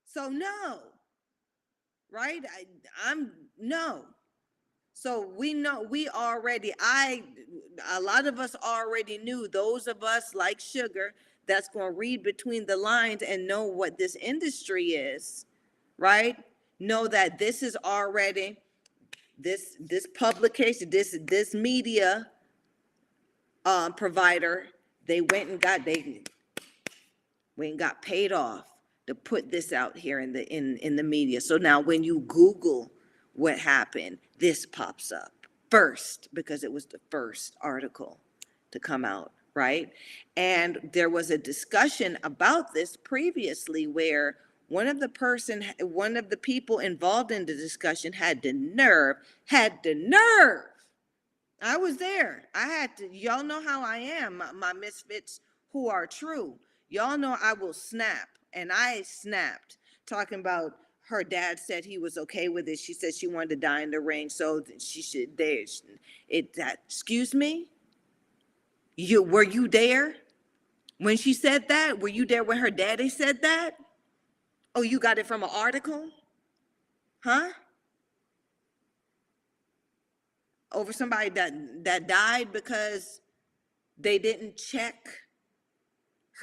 So no. Right? I'm no. So we know, a lot of us already knew, those of us like Sugar, that's going to read between the lines and know what this industry is, right? Know that this is already, this publication, this media provider, they went and got paid off to put this out here in the media. So now when you Google what happened, this pops up first because it was the first article to come out, right? And there was a discussion about this previously where one of the people involved in the discussion had the nerve. I was there. Y'all know how I am, my misfits who are true. Y'all know I will snap, and I snapped, talking about her dad said he was okay with it. She said she wanted to die in the ring, so she should, excuse me? Were you there when she said that? Were you there when her daddy said that? Oh, you got it from an article? Huh? Over somebody that died because they didn't check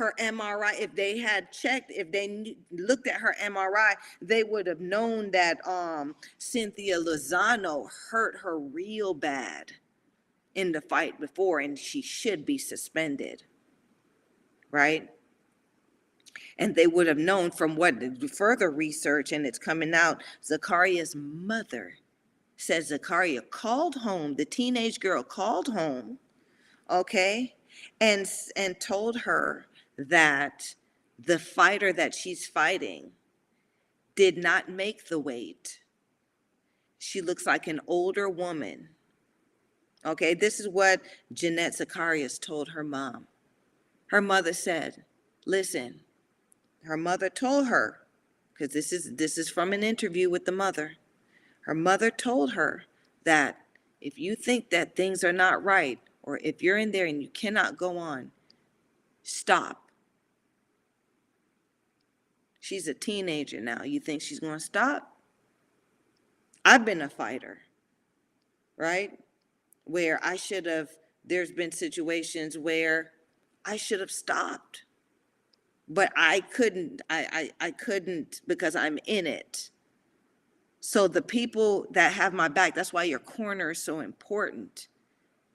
her MRI, if they had checked, if they looked at her MRI, they would have known that Cynthia Lozano hurt her real bad in the fight before, and she should be suspended, right? And they would have known from what further research, and it's coming out, Zakaria's mother said Zakaria called home, the teenage girl called home, okay, and told her that the fighter that she's fighting did not make the weight. She looks like an older woman. Okay, this is what Jeanette Zacharias told her mom. Her mother said, listen, her mother told her, because this is from an interview with the mother. Her mother told her that if you think that things are not right, or if you're in there and you cannot go on, stop. She's a teenager now. You think she's going to stop? I've been a fighter, right? Where I should have, there's been situations where I should have stopped. But I couldn't, I couldn't because I'm in it. So the people that have my back, that's why your corner is so important.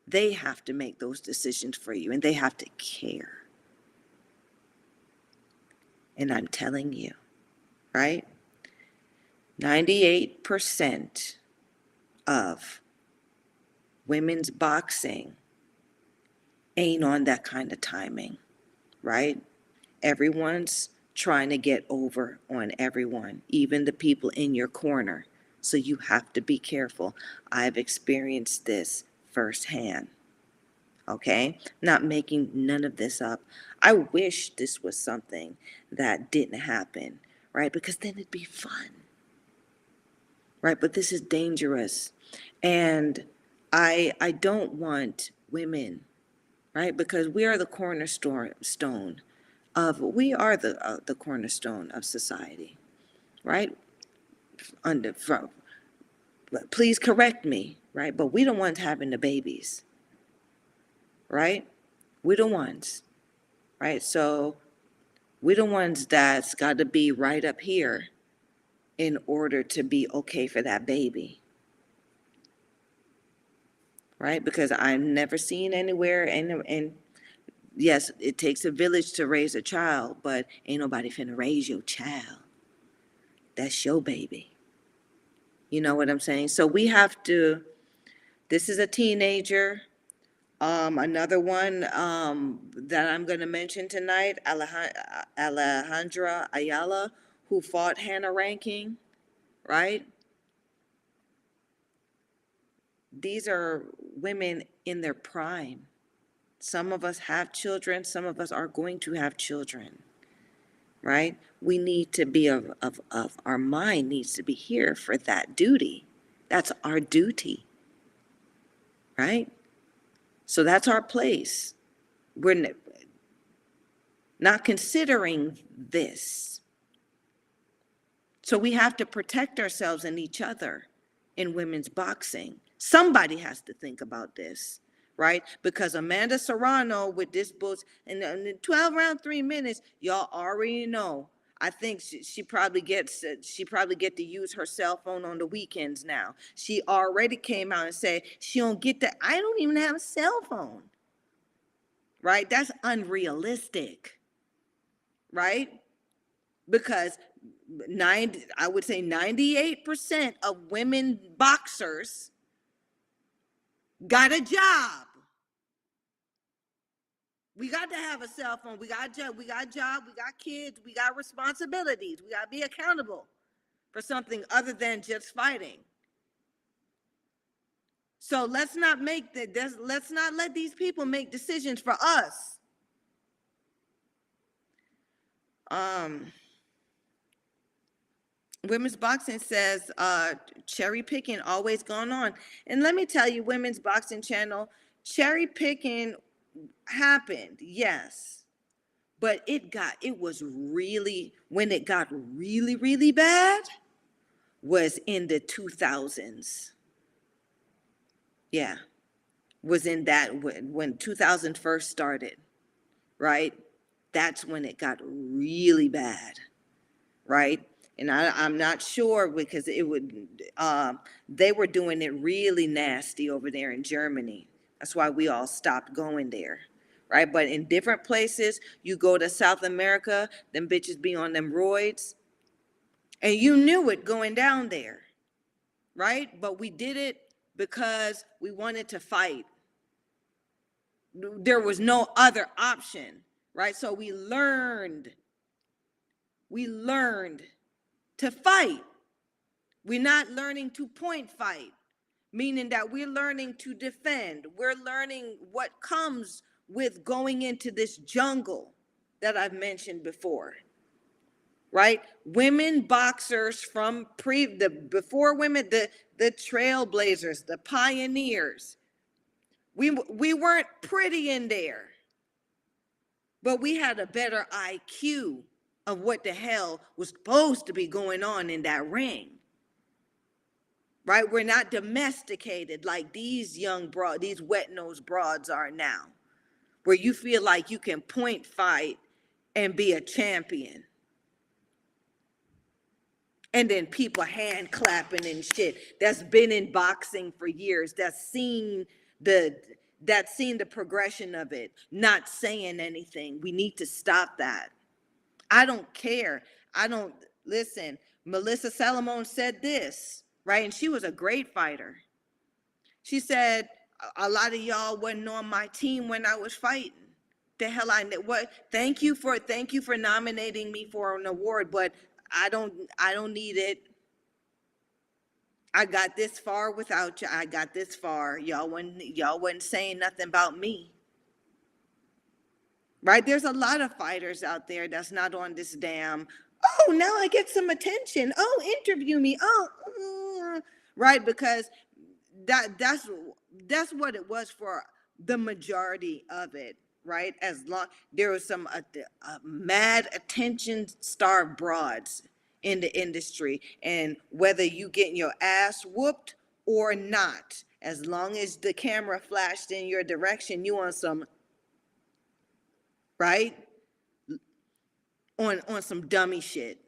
They have to make those decisions for you, and they have to care. And I'm telling you, right? 98% of women's boxing ain't on that kind of timing, right? Everyone's trying to get over on everyone, even the people in your corner. So you have to be careful. I've experienced this firsthand. Okay? Not making none of this up. I wish this was something that didn't happen, right? Because then it'd be fun. Right? But this is dangerous. And I don't want women, right? Because we are the cornerstone of, we are the cornerstone of society, right? Please correct me, right? But we the ones having the babies, right? We the ones, right? So we the ones that's got to be right up here in order to be okay for that baby, right? Because I've never seen anywhere, and yes, it takes a village to raise a child, but ain't nobody finna raise your child. That's your baby. You know what I'm saying? So we have to, this is a teenager. Another one that I'm going to mention tonight, Alejandra Ayala, who fought Hannah Ranking, right? These are women in their prime. Some of us have children. Some of us are going to have children, right? We need to be of our mind needs to be here for that duty. That's our duty, right? So that's our place. We're not considering this. So we have to protect ourselves and each other in women's boxing. Somebody has to think about this, right? Because Amanda Serrano with this book, in the 12 round 3 minutes, y'all already know. I think she probably get to use her cell phone on the weekends now. She already came out and said she don't get that. I don't even have a cell phone, right? That's unrealistic, right? Because I would say 98% of women boxers got a job. We got to have a cell phone. We got a job. We got kids. We got responsibilities. We got to be accountable for something other than just fighting. So let's not let these people make decisions for us. Women's boxing says cherry picking always gone on. And let me tell you, women's boxing channel, cherry picking happened, yes. But it was really, when it got really, really bad, was in the 2000s. Yeah, was in that, when 2000 first started, right? that's when it got really bad, right? And I'm not sure because it would, they were doing it really nasty over there in Germany. That's why we all stopped going there, right? But in different places, you go to South America, them bitches be on them roids, and you knew it going down there, right? But we did it because we wanted to fight. There was no other option, right? So we learned to fight. We're not learning to point fight, meaning that we're learning to defend. We're learning what comes with going into this jungle that I've mentioned before, right? Women boxers from before women, the trailblazers, the pioneers. We weren't pretty in there, but we had a better IQ of what the hell was supposed to be going on in that ring. Right? We're not domesticated like these these wet-nosed broads are now, where you feel like you can point fight and be a champion. And then people hand clapping and shit that's been in boxing for years, that's seen the progression of it, not saying anything. We need to stop that. I don't care. I don't listen. Melissa Salomon said this, right? And she was a great fighter. She said, a lot of y'all wasn't on my team when I was fighting. The hell what? Thank you for nominating me for an award, but I don't need it. I got this far without you. I got this far. Y'all wasn't saying nothing about me. Right? There's a lot of fighters out there that's not on this damn, oh, now I get some attention. Oh, interview me. Oh, right? Because that's what it was for the majority of it, right? As long there was some mad attention starved broads in the industry, and whether you getting your ass whooped or not, as long as the camera flashed in your direction, you on some, right? On some dummy shit.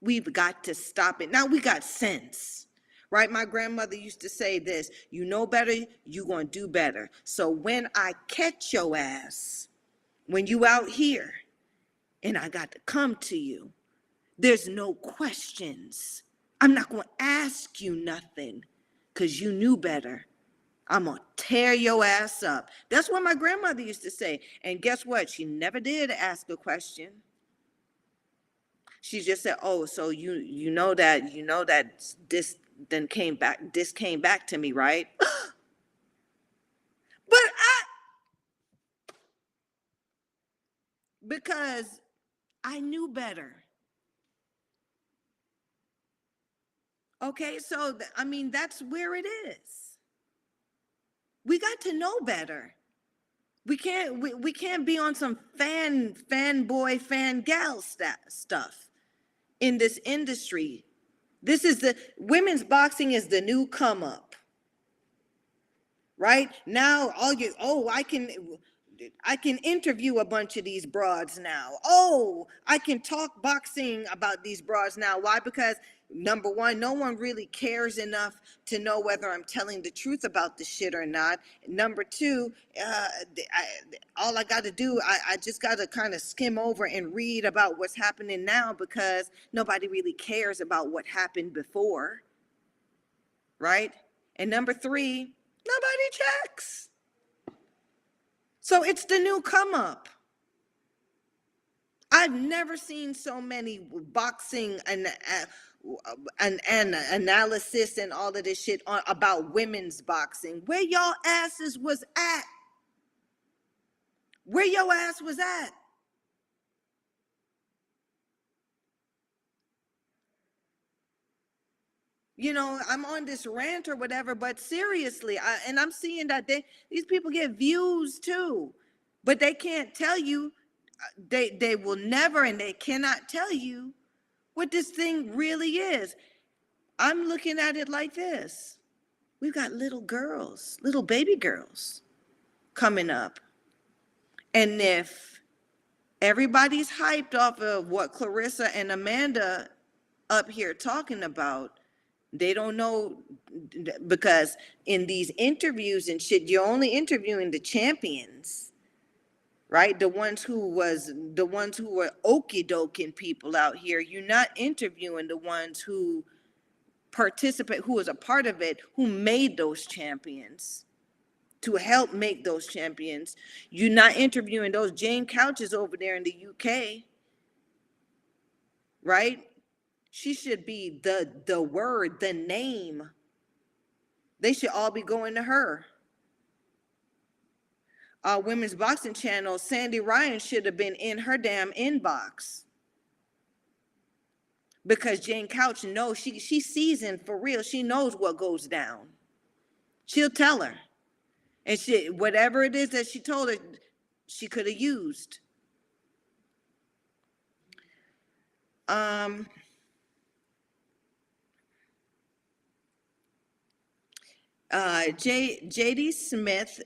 We've got to stop it. Now we got sense, right? My grandmother used to say this, you know better, you gonna do better. So when I catch your ass, when you out here and I got to come to you, there's no questions. I'm not gonna ask you nothing because you knew better. I'm gonna tear your ass up. That's what my grandmother used to say. And guess what? She never did ask a question. She just said, "Oh, so you know that this came back to me, right?" But because I knew better. Okay, so I mean that's where it is. We got to know better. We can't be on some fanboy fangal stuff in this industry. This is women's boxing is the new come up. Right? Now I can interview a bunch of these broads now. Oh, I can talk boxing about these broads now. Why? Because number one, no one really cares enough to know whether I'm telling the truth about the shit or not. Number two, all I got to do, I just got to kind of skim over and read about what's happening now because nobody really cares about what happened before. Right? And number three, nobody checks. So it's the new come up. I've never seen so many boxing and analysis and all of this shit about women's boxing. Where y'all asses was at? Where your ass was at? You know, I'm on this rant or whatever, but seriously, I'm seeing that these people get views too, but they can't tell you, they will never, and they cannot tell you what this thing really is. I'm looking at it like this. We've got little girls, little baby girls coming up. And if Everybody's hyped off of what Clarissa and Amanda up here talking about. They don't know, because in these interviews and shit, you're only interviewing the champions, right? The ones who were okie doking people out here. You're not interviewing the ones who participate, who was a part of it, who made those champions, to help make those champions. You're not interviewing those Jane Couches over there in the UK, right? She should be the word, the name. They should all be going to her. Women's boxing channel, Sandy Ryan should have been in her damn inbox. Because Jane Couch knows, she's seasoned for real. She knows what goes down. She'll tell her. And whatever it is that she told her, she could have used. JD Smith,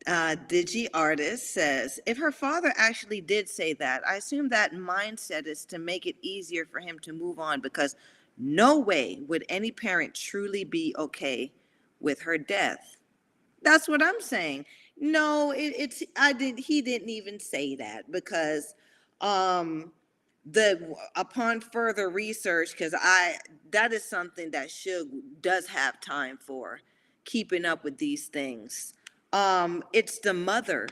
Digi Artist, says, if her father actually did say that, I assume that mindset is to make it easier for him to move on, because no way would any parent truly be okay with her death. That's what I'm saying. No, he didn't even say that, because upon further research, because that is something that Suge does have time for, keeping up with these things. It's the mother.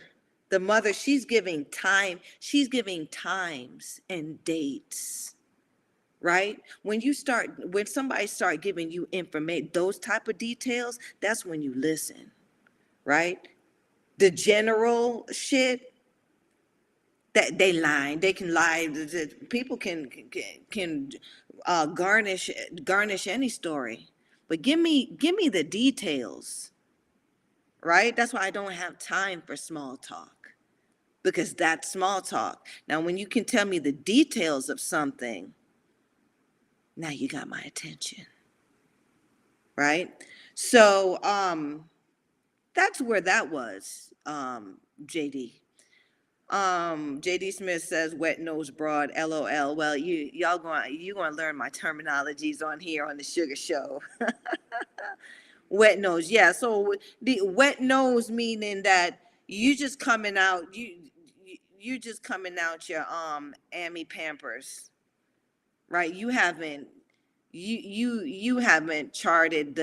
The mother, she's giving times and dates, right? When somebody start giving you information, those type of details, that's when you listen, right? The general shit, that they lying, they can lie. People can garnish any story, but give me the details, right? That's why I don't have time for small talk, because that's small talk. Now, when you can tell me the details of something, now you got my attention, right? So that's where that was, JD. JD Smith says wet nose broad, LOL. Well, you gonna learn my terminologies on here on the Sugar Show. Wet nose, yeah. So the wet nose meaning that you just coming out, you just coming out your Amy Pampers, right? You haven't charted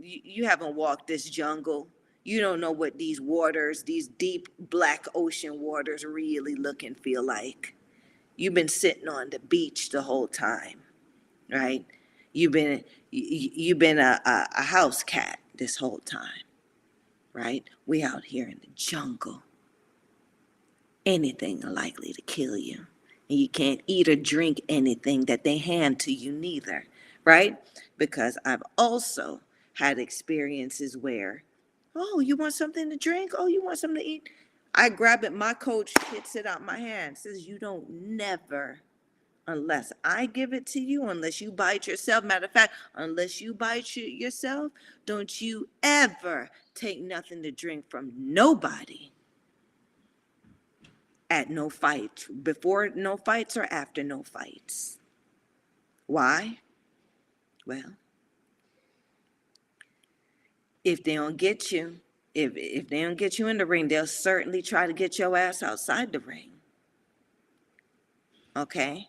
you haven't walked this jungle. You don't know what these waters, these deep black ocean waters, really look and feel like. You've been sitting on the beach the whole time, right? You've been a house cat this whole time, right? We out here in the jungle. Anything likely to kill you. And you can't eat or drink anything that they hand to you neither, right? Because I've also had experiences where, oh, you want something to drink? Oh, you want something to eat? I grab it, my coach hits it out my hand, says, you don't never, unless I give it to you, unless you buy it yourself. Matter of fact, unless you buy it yourself, don't you ever take nothing to drink from nobody at no fight, before no fights or after no fights. Why? Well, if they don't get you, if they don't get you in the ring, they'll certainly try to get your ass outside the ring. Okay?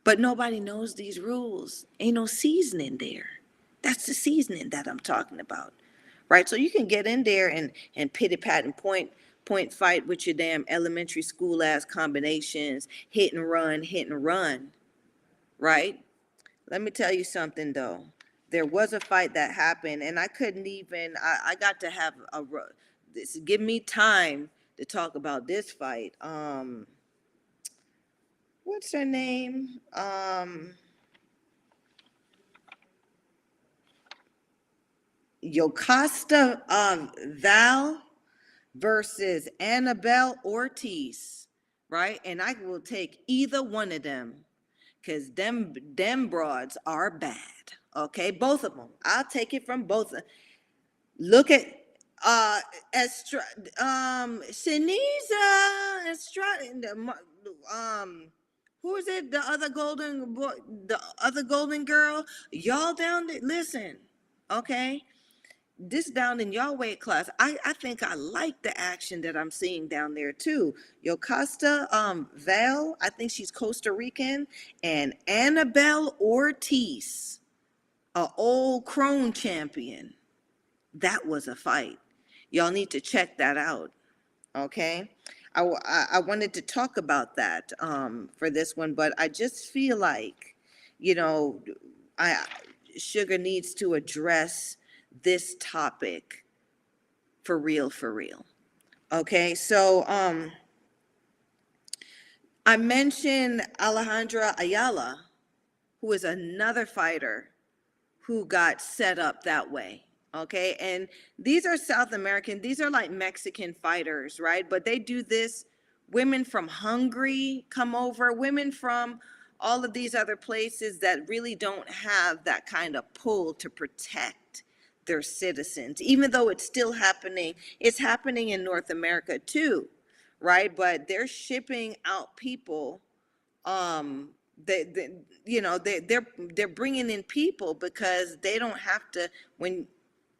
But nobody knows these rules. Ain't no seasoning there. That's the seasoning that I'm talking about. Right? So you can get in there and pity-pat and point fight with your damn elementary school ass combinations, hit and run, right? Let me tell you something though. There was a fight that happened, and I couldn't even, I got to have give me time to talk about this fight. What's her name? Yokasta Val versus Annabelle Ortiz, right? And I will take either one of them, because them broads are bad, okay? Both of them. I'll take it from both. Look at uh Estra Shaniza Estrada, who is it, the other golden boy, the other golden girl, y'all down there, listen, okay, this down in y'all weight class, I think I like the action that I'm seeing down there too. Yocasta Val, I think she's Costa Rican, and Annabelle Ortiz, a old crone champion. That was a fight. Y'all need to check that out. Okay. I wanted to talk about that for this one, but I just feel like, you know, I Sugar needs to address this topic for real, for real. Okay, so I mentioned Alejandra Ayala, who is another fighter who got set up that way. Okay. And these are South American, these are like Mexican fighters, right? But they do this. Women from Hungary come over, women from all of these other places that really don't have that kind of pull to protect their citizens, even though it's still happening. It's happening in North America too, right? But they're shipping out people, um they they're bringing in people because they don't have to, when,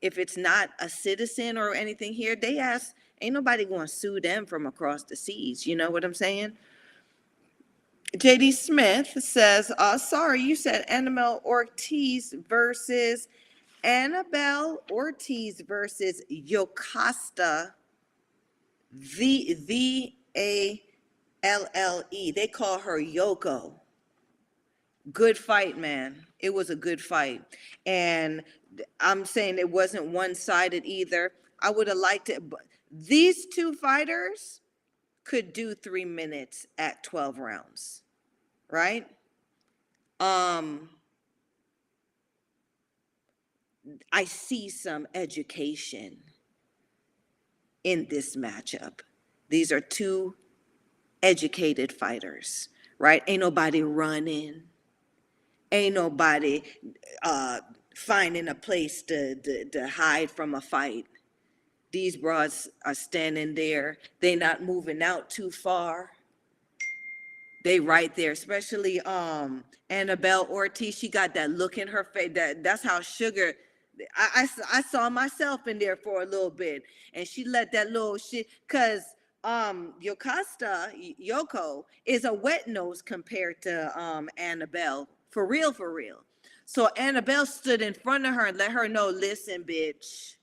if it's not a citizen or anything here, they ask, ain't nobody going to sue them from across the seas, you know what I'm saying? JD Smith says, sorry, you said Annabelle Ortiz versus Yocasta Valle. They call her Yoko. Good fight, man. It was a good fight. And I'm saying it wasn't one-sided either. I would have liked it, but these two fighters could do 3 minutes at 12 rounds, right? Um, I see some education in this matchup. These are two educated fighters, right? Ain't nobody running. Ain't nobody uh, finding a place to hide from a fight. These broads are standing there. They not moving out too far. They right there, especially Annabelle Ortiz. She got that look in her face. That's how Sugar. I saw myself in there for a little bit, and she let that little shit. Cause Yoko is a wet nose compared to Annabelle, for real, for real. So Annabelle stood in front of her and let her know, listen, bitch,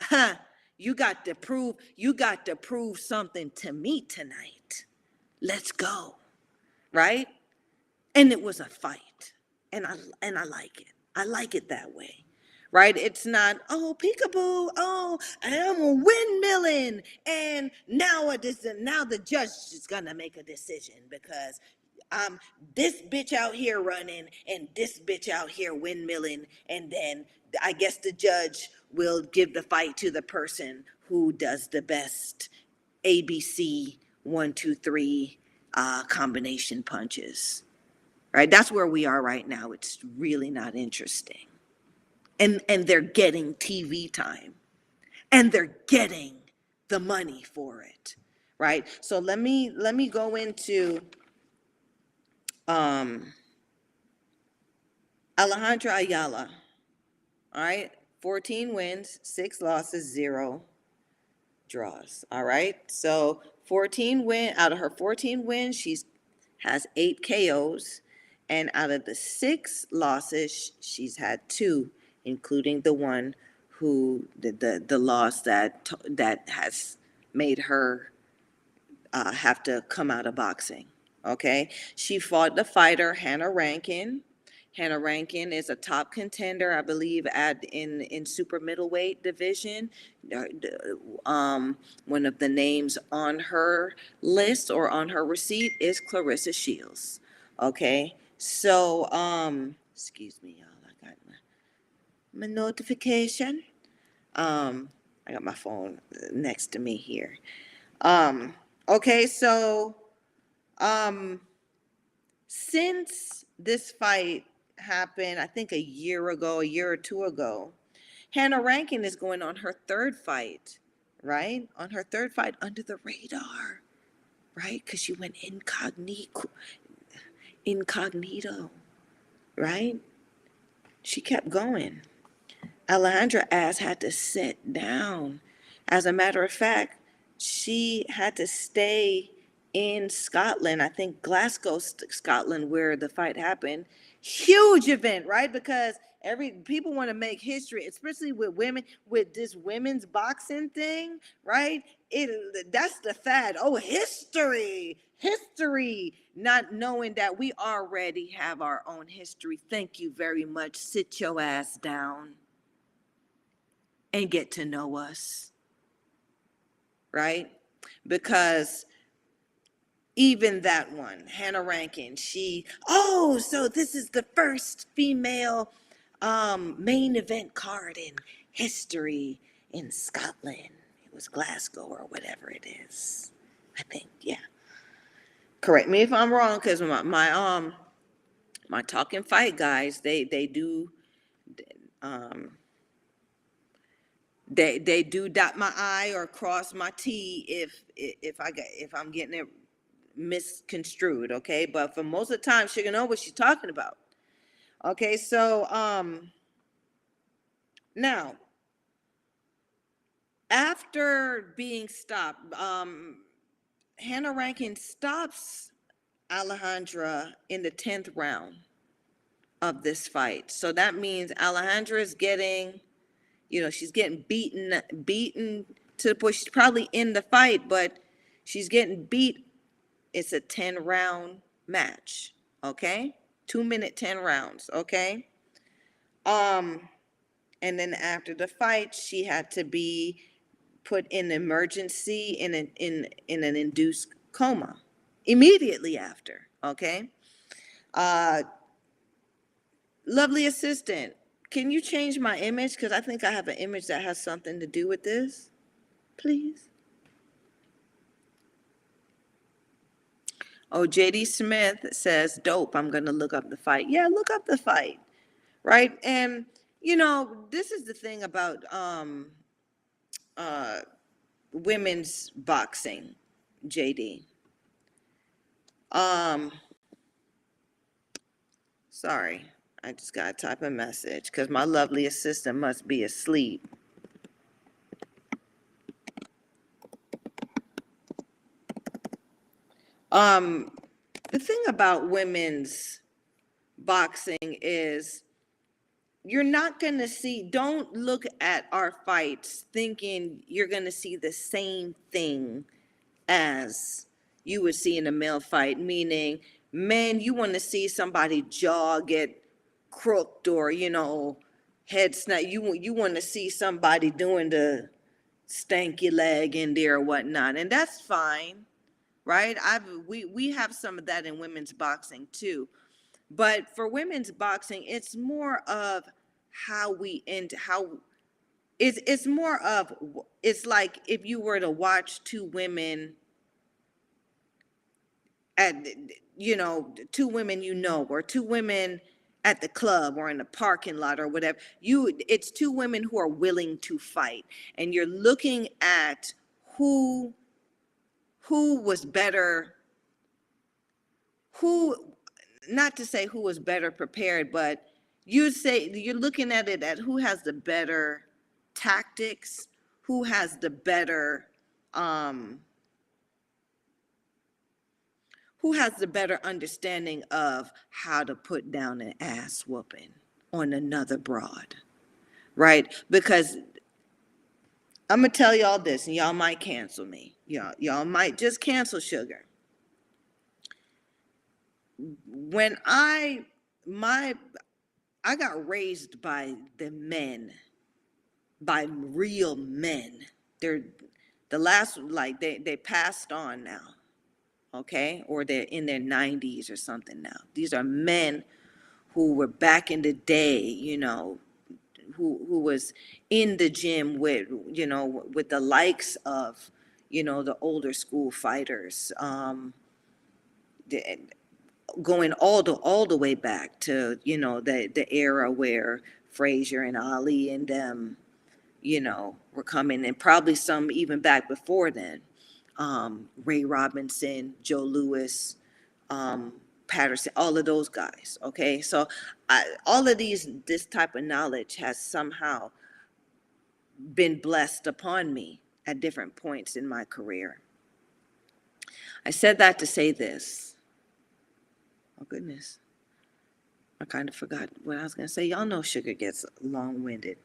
huh, you got to prove something to me tonight. Let's go. Right? And it was a fight. And I like it. I like it that way. Right? It's not, oh, peekaboo, oh, I'm windmilling. And now the judge is gonna make a decision because this bitch out here running and this bitch out here windmilling, and then I guess the judge will give the fight to the person who does the best ABC 1, 2, 3 combination punches. Right? That's where we are right now. It's really not interesting. And they're getting TV time. And they're getting the money for it. Right? So let me go into um Alejandra Ayala. All right? 14 wins, 6 losses, 0 draws. All right? So 14 out of her 14 wins, she's has 8 KOs, and out of the 6 losses, she's had 2, including the one who the loss that has made her have to come out of boxing. Okay, she fought the fighter Hannah Rankin. Hannah Rankin is a top contender, I believe, in super middleweight division. One of the names on her list or on her receipt is Clarissa Shields. Okay, so excuse me, y'all. I got my notification. I got my phone next to me here. Okay, so um, since this fight happened, I think a year or 2 ago, Hannah Rankin is going on her third fight, right? On her third fight under the radar, right? Because she went incognito, right? She kept going. Alejandra ass had to sit down. As a matter of fact, she had to stay in Scotland, I think Glasgow, Scotland, where the fight happened. Huge event, right? Because every people want to make history, especially with women, with this women's boxing thing, right? That's the fad. Oh, history, not knowing that we already have our own history. Thank you very much. Sit your ass down and get to know us, right? Because even that one, Hannah Rankin, so this is the first female main event card in history in Scotland. It was Glasgow or whatever it is. I think, yeah. Correct me if I'm wrong, because my talking fight guys, they do um they do dot my I or cross my T if I'm getting it misconstrued, okay? But for most of the time, she can know what she's talking about. Okay, so now after being stopped, Hannah Rankin stops Alejandra in the 10th round of this fight. So that means Alejandra is getting, she's getting beaten to the point. She's probably in the fight, but she's getting beat. It's a 10-round match, okay? 2-minute 10 rounds, okay? And then after the fight, she had to be put in emergency in an induced coma immediately after, okay? Uh, Lovely assistant, can you change my image? Because I think I have an image that has something to do with this, please. Oh, JD Smith says, dope, I'm going to look up the fight. Yeah, look up the fight, right? And, this is the thing about women's boxing, JD. Sorry, I just got to type a message because my lovely assistant must be asleep. The thing about women's boxing is you're not going to don't look at our fights thinking you're going to see the same thing as you would see in a male fight, meaning, men, you want to see somebody jaw get crooked or, head snap. You want to see somebody doing the stanky leg in there or whatnot, and that's fine, right? We have some of that in women's boxing too. But for women's boxing, it's more of how we end, how it's more of, it's like if you were to watch two women at, two women, or two women at the club or in the parking lot or whatever, it's two women who are willing to fight, and you're looking at who was better, who, not to say who was better prepared, but you say you're looking at it at who has the better tactics, who has the better understanding of how to put down an ass whooping on another broad, right? Because I'm gonna tell y'all this, and y'all might cancel me. Y'all might just cancel Sugar. When I got raised by the men, by real men. They're the last, like they passed on now, okay? Or they're in their 90s or something now. These are men who were back in the day, who was in the gym with, with the likes of, the older school fighters, going all the way back to, the era where Frazier and Ali and them, were coming, and probably some even back before then. Ray Robinson, Joe Louis, um, Patterson, all of those guys. Okay, so all of this type of knowledge has somehow been blessed upon me at different points in my career. I said that to say this. Oh goodness, I kind of forgot what I was going to say. Y'all know Sugar gets long-winded.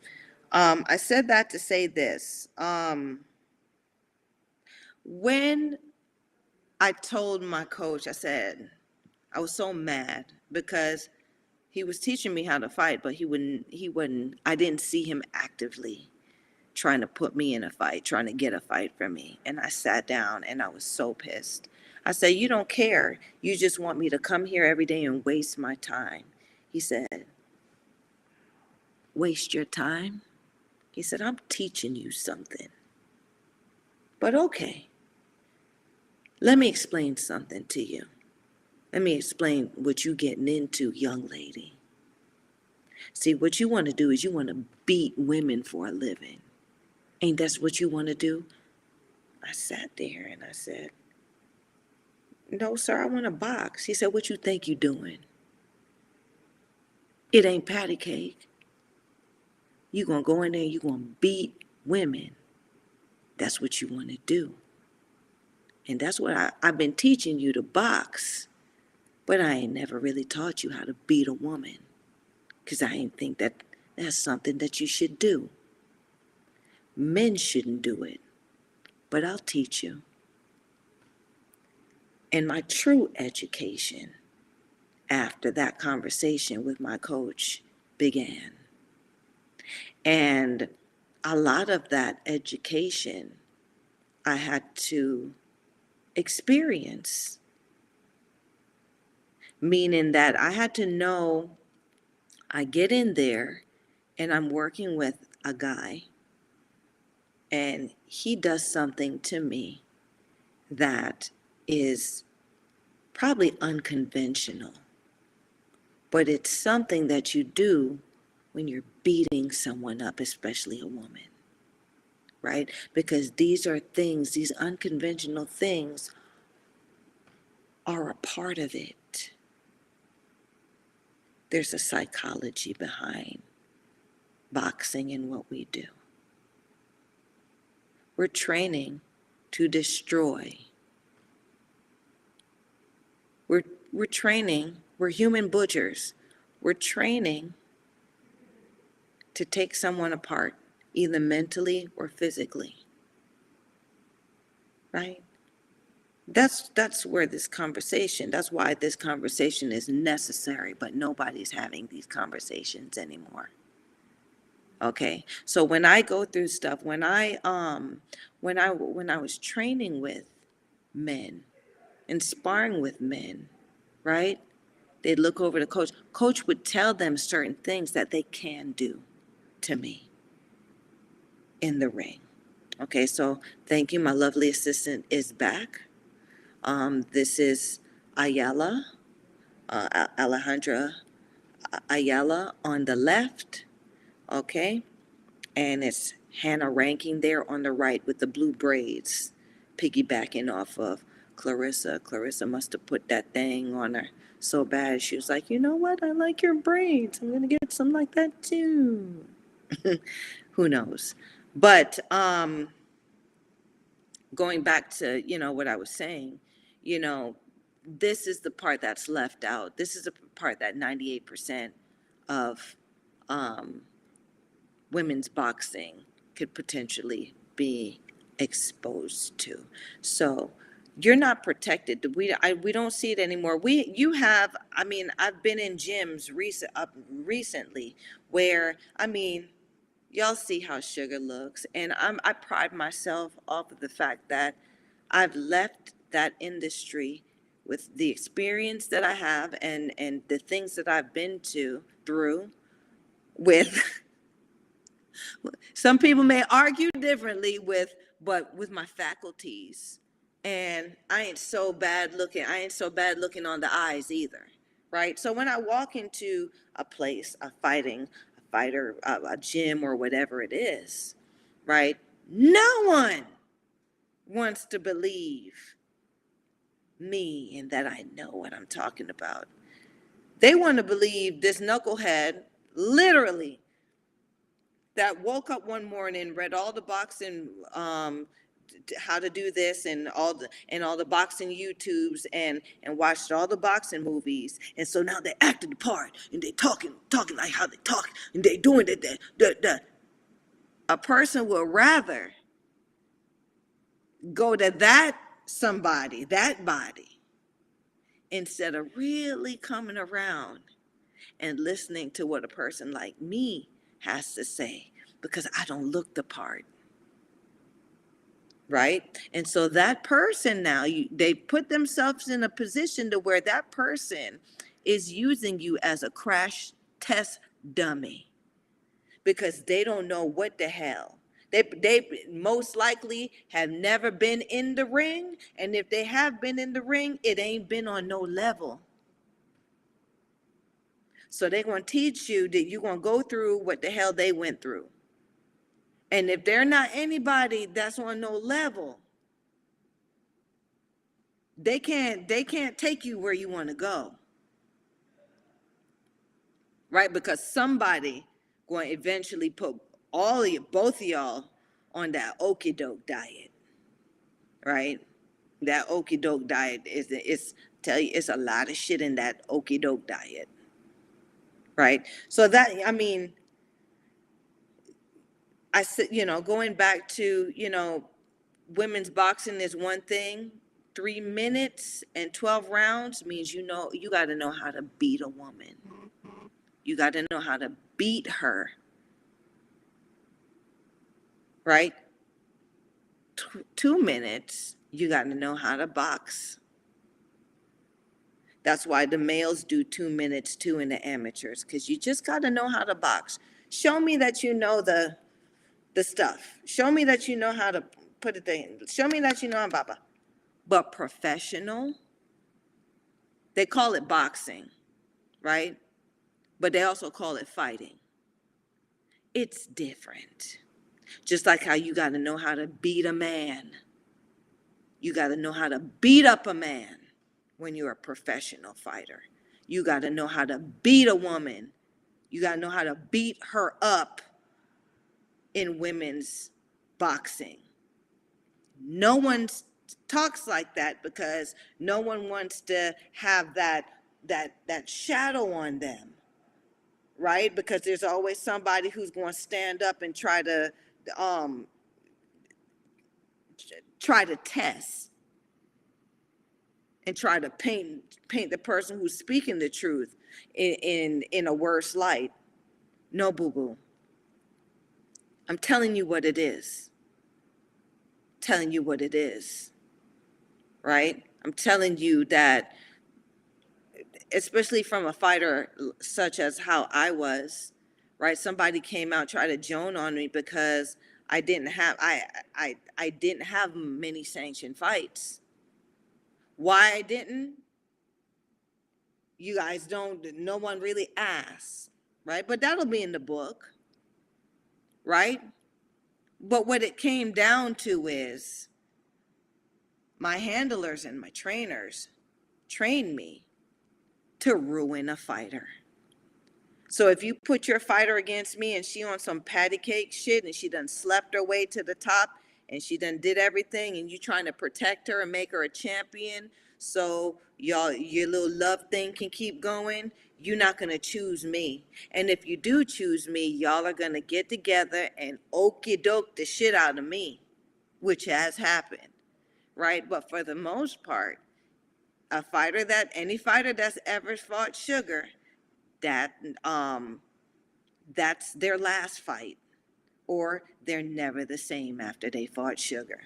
I said that to say this. When I told my coach, I said, I was so mad because he was teaching me how to fight, but I didn't see him actively trying to put me in a fight, trying to get a fight from me. And I sat down and I was so pissed. I said, you don't care. You just want me to come here every day and waste my time. He said, waste your time? He said, I'm teaching you something. But okay, let me explain something to you. Let me explain what you're getting into, young lady. See, what you want to do is you want to beat women for a living. Ain't that what you want to do? I sat there and I said, no, sir, I want to box. He said, what you think you doing? It ain't patty cake. You going to go in there and you going to beat women. That's what you want to do. And that's what I've been teaching you to box. But I ain't never really taught you how to beat a woman. Because I ain't think that's something that you should do. Men shouldn't do it. But I'll teach you. And my true education after that conversation with my coach began. And a lot of that education I had to experience, meaning that I had to know I get in there and I'm working with a guy and he does something to me that is probably unconventional, but it's something that you do when you're beating someone up, especially a woman, right? Because these unconventional things are a part of it. There's a psychology behind boxing and what we do. We're training to destroy. We're training, we're human butchers. We're training to take someone apart, either mentally or physically. Right? That's why this conversation is necessary, but nobody's having these conversations anymore. Okay, so when I go through stuff, when I was training with men and sparring with men, right? They'd look over the coach. Coach would tell them certain things that they can do to me in the ring. Okay, so thank you. My lovely assistant is back. This is Ayala, Alejandra Ayala on the left. Okay, and it's Hannah Ranking there on the right with the blue braids, piggybacking off of Clarissa. Clarissa must have put that thing on her so bad. She was like, you know what? I like your braids. I'm going to get some like that too. Who knows? But going back to, what I was saying, this is the part that's left out. This is the part that 98% of women's boxing could potentially be exposed to. So you're not protected. We don't see it anymore. I've been in gyms recently where, y'all see how Sugar looks, and I pride myself off of the fact that I've left that industry with the experience that I have and the things that I've been through with some people may argue differently but with my faculties. And I ain't so bad looking on the eyes either, right? So when I walk into a place, a fighter, a gym or whatever it is, right? No one wants to believe me and that I know what I'm talking about. They want to believe this knucklehead, literally, that woke up one morning, read all the boxing, how to do this, and all the boxing YouTubes, and watched all the boxing movies, and so now they acting the part, and they talking like how they talk, and they doing it. A person would rather go to that somebody, that body, instead of really coming around and listening to what a person like me has to say, because I don't look the part, right? And so that person now, they put themselves in a position to where that person is using you as a crash test dummy, because they don't know what the hell. They most likely have never been in the ring, and if they have been in the ring, it ain't been on no level. So they're going to teach you that you're going to go through what the hell they went through. And if they're not anybody that's on no level, they can't take you where you want to go. Right? Because somebody going to eventually put both of y'all on that okie doke diet. Right? That okie doke diet it's a lot of shit in that okie doke diet. Right? So that, I mean, I said, going back to, women's boxing is one thing. 3 minutes and 12 rounds means, you got to know how to beat a woman. You got to know how to beat her. Right? 2 minutes, you got to know how to box. That's why the males do 2 minutes too in the amateurs, because you just got to know how to box. Show me that you know the stuff. Show me that you know how to put it in. Show me that you know blah, blah. But professional, they call it boxing, right? But they also call it fighting. It's different. Just like how you got to know how to beat a man. You got to know how to beat up a man when you're a professional fighter. You got to know how to beat a woman. You got to know how to beat her up in women's boxing. No one talks like that because no one wants to have that shadow on them, right? Because there's always somebody who's going to stand up and try to test and try to paint the person who's speaking the truth in a worse light. No, boo-boo. I'm telling you what it is. Telling you what it is, right? I'm telling you that, especially from a fighter such as how I was, right? Somebody came out, tried to joan on me because I didn't have many sanctioned fights. Why I didn't? You guys no one really asks, right? But that'll be in the book, right? But what it came down to is my handlers and my trainers trained me to ruin a fighter. So if you put your fighter against me and she on some patty cake shit and she done slept her way to the top and she done did everything and you trying to protect her and make her a champion so your little love thing can keep going, you're not going to choose me. And if you do choose me, y'all are going to get together and okie doke the shit out of me, which has happened, right? But for the most part, any fighter that's ever fought Sugar, that's their last fight, or they're never the same after they fought Sugar.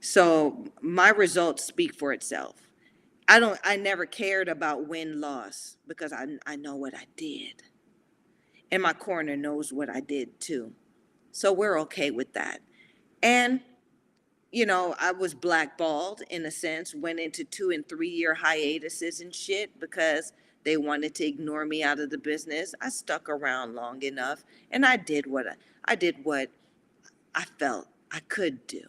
So my results speak for itself. I never cared about win-loss because I know what I did. And my corner knows what I did too. So we're okay with that. And I was blackballed in a sense, went into 2 and 3 year hiatuses and shit because They wanted to ignore me out of the business. I stuck around long enough, and I did what I felt I could do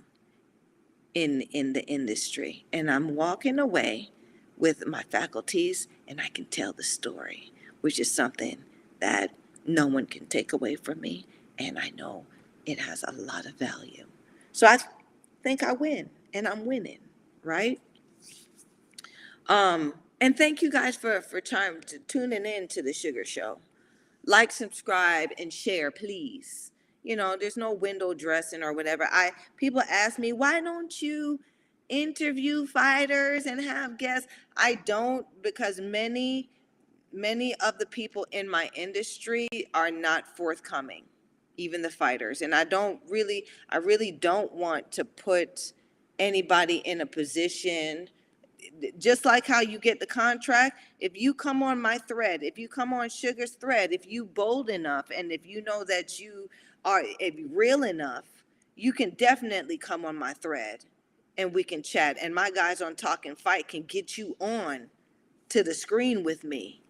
in the industry. And I'm walking away with my faculties, and I can tell the story, which is something that no one can take away from me. And I know it has a lot of value. So I think I win, and I'm winning, right? And thank you guys for tuning in to the Sugar Show. Like, subscribe, and share, please. There's no window dressing or whatever. People ask me, why don't you interview fighters and have guests? I don't, because many of the people in my industry are not forthcoming, even the fighters. And I really don't want to put anybody in a position, just like how you get the contract. If you come on my thread, if you come on Sugar's thread, if you bold enough, and if you know that you are real enough, you can definitely come on my thread and we can chat. And my guys on Talking Fight can get you on to the screen with me,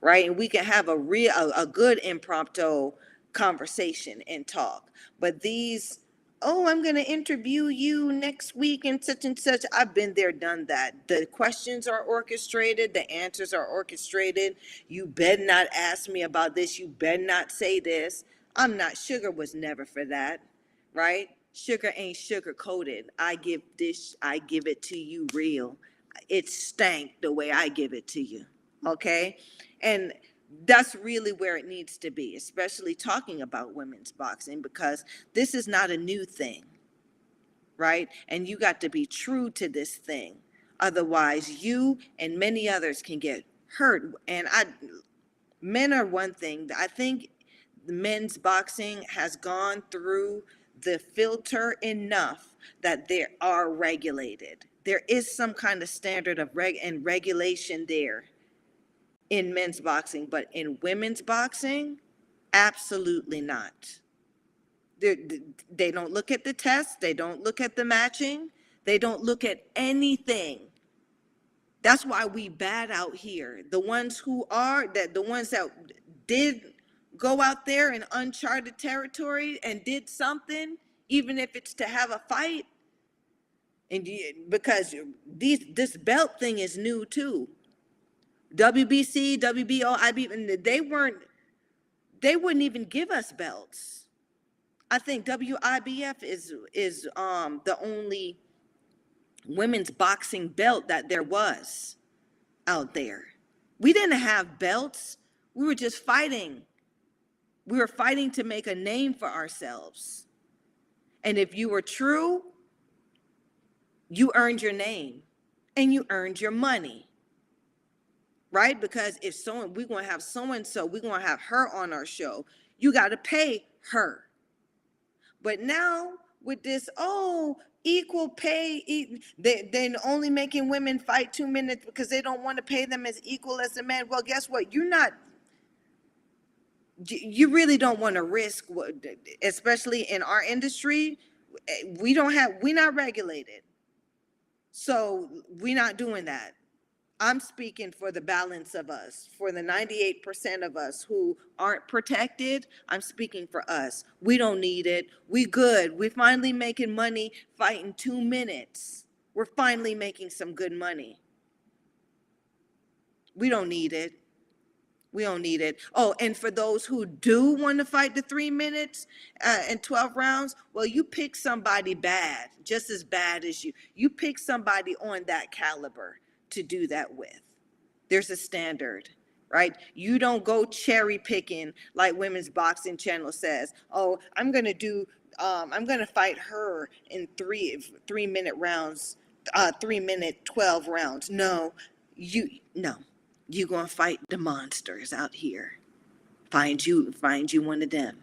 right? And we can have a good impromptu conversation and talk. But these, oh, I'm going to interview you next week and such, I've been there, done that. The questions are orchestrated, the answers are orchestrated. You better not ask me about this, you better not say this. I'm not. Sugar was never for that, right? Sugar ain't sugar coated. I give it to you real. It stank the way I give it to you. Okay? And that's really where it needs to be, especially talking about women's boxing, because this is not a new thing, right? And you got to be true to this thing. Otherwise, you and many others can get hurt. And men are one thing. I think men's boxing has gone through the filter enough that they are regulated. There is some kind of standard of regulation there in men's boxing, but in women's boxing, absolutely not. They don't look at the tests, they don't look at the matching, they don't look at anything. That's why we bad out here. The ones that did go out there in uncharted territory and did something, even if it's to have a fight, because this belt thing is new too. WBC, WBO, IB, they wouldn't even give us belts. I think WIBF is the only women's boxing belt that there was out there. We didn't have belts. We were just fighting. We were fighting to make a name for ourselves. And if you were true, you earned your name and you earned your money. Right? Because if we're going to have so-and-so, we're going to have her on our show, you got to pay her. But now with this, equal pay, they're only making women fight 2 minutes because they don't want to pay them as equal as the men. Well, guess what? You really don't want to risk, especially in our industry. We're not regulated. So we're not doing that. I'm speaking for the balance of us, for the 98% of us who aren't protected. I'm speaking for us. We don't need it. We good. We're finally making money fighting 2 minutes. We're finally making some good money. We don't need it. We don't need it. Oh, and for those who do want to fight the 3 minutes and 12 rounds, well, you pick somebody bad, just as bad as you. You pick somebody on that caliber to do that with. There's a standard, right? You don't go cherry picking like Women's Boxing Channel says. Oh, I'm gonna fight her in 3-minute rounds, 3-minute 12 rounds. No. You're gonna fight the monsters out here. Find you one of them.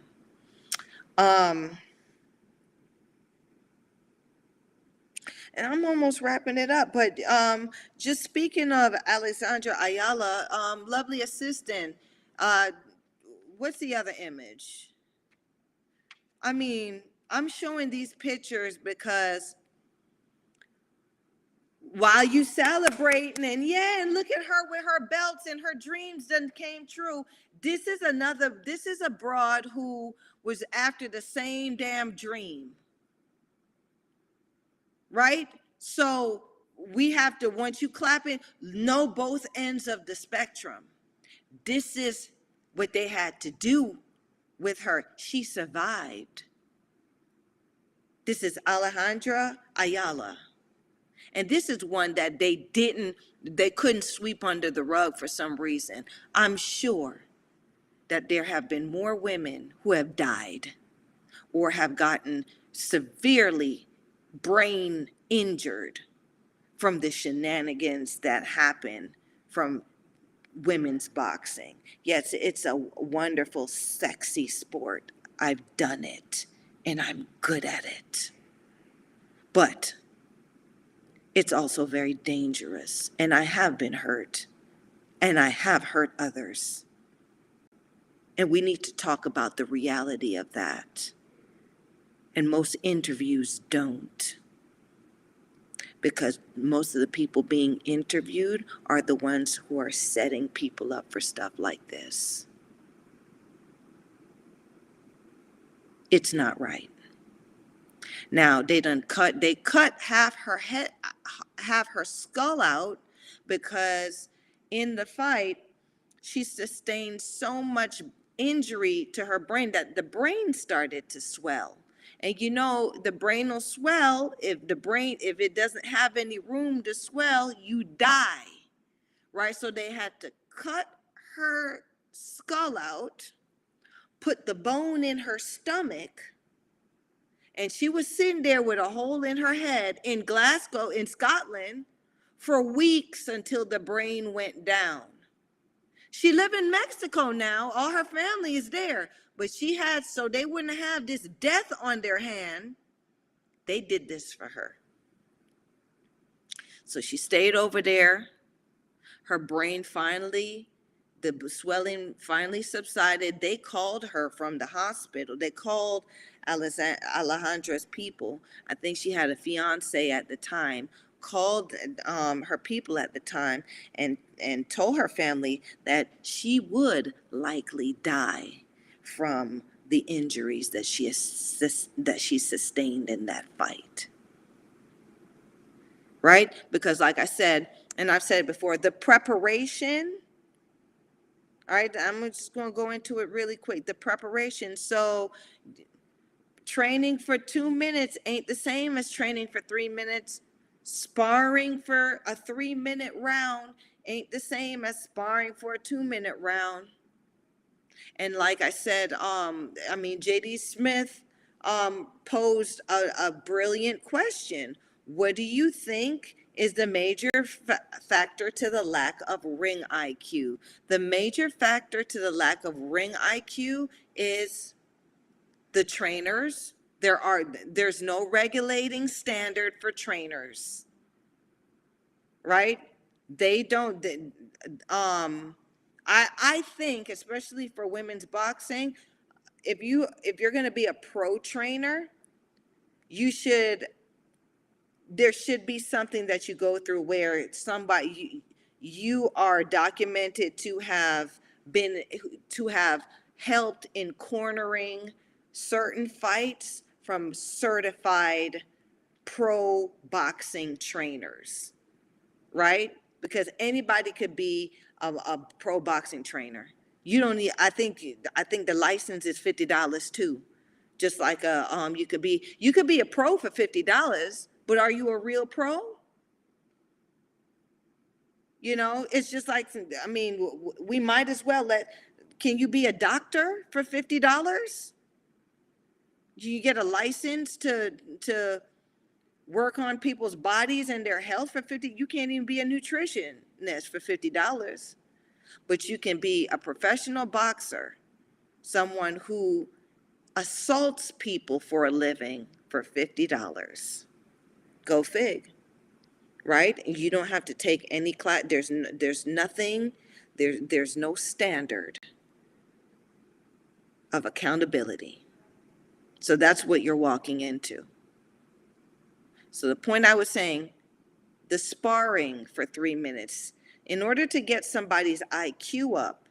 And I'm almost wrapping it up, but just speaking of Alexandra Ayala, lovely assistant, what's the other image? I mean, I'm showing these pictures because while you celebrating, and yeah, and look at her with her belts and her dreams done came true. This is a broad who was after the same damn dream, right? So we have to, once you clap it, know both ends of the spectrum. This is what they had to do with her. She survived. This is Alejandra Ayala. And this is one that they couldn't sweep under the rug for some reason. I'm sure that there have been more women who have died or have gotten severely brain injured from the shenanigans that happen from women's boxing. Yes, it's a wonderful, sexy sport. I've done it and I'm good at it. But it's also very dangerous, and I have been hurt, and I have hurt others. And we need to talk about the reality of that. And most interviews don't, because most of the people being interviewed are the ones who are setting people up for stuff like this. It's not right. Now they cut half her skull out, because in the fight she sustained so much injury to her brain that the brain started to swell. And you know, the brain will swell if it doesn't have any room to swell, you die. Right? So they had to cut her skull out, put the bone in her stomach, and she was sitting there with a hole in her head in Glasgow, in Scotland, for weeks until the brain went down. She lives in Mexico now. All her family is there. But so they wouldn't have this death on their hand. They did this for her. So she stayed over there. Her brain the swelling finally subsided. They called her from the hospital. They called Alejandra's people. I think she had a fiance at the time. Called her people at the time and told her family that she would likely die from the injuries that she sustained in that fight. Right? Because like I said, and I've said before, the preparation. All right, I'm just going to go into it really quick. The preparation. So training for 2 minutes ain't the same as training for 3 minutes. Sparring for a 3-minute round ain't the same as sparring for a 2-minute round. And like I said, J.D. Smith posed a brilliant question. What do you think is the major factor to the lack of ring IQ? The major factor to the lack of ring IQ is the trainers. There's no regulating standard for trainers, right? They don't. I think, especially for women's boxing, if you're going to be a pro trainer, there should be something that you go through where you are documented to have helped in cornering certain fights from certified pro boxing trainers, right? Because anybody could be a pro boxing trainer. You don't need. I think the license is $50 too. Just like you could be a pro for $50, but are you a real pro? You know, it's just like, we might as well can you be a doctor for $50? Do you get a license to work on people's bodies and their health for $50? You can't even be a nutritionist for $50, but you can be a professional boxer, someone who assaults people for a living for $50. Go fig, right? And you don't have to take any class. There's nothing. There's no standard of accountability. So that's what you're walking into. So the point I was saying, the sparring for 3 minutes. In order to get somebody's IQ up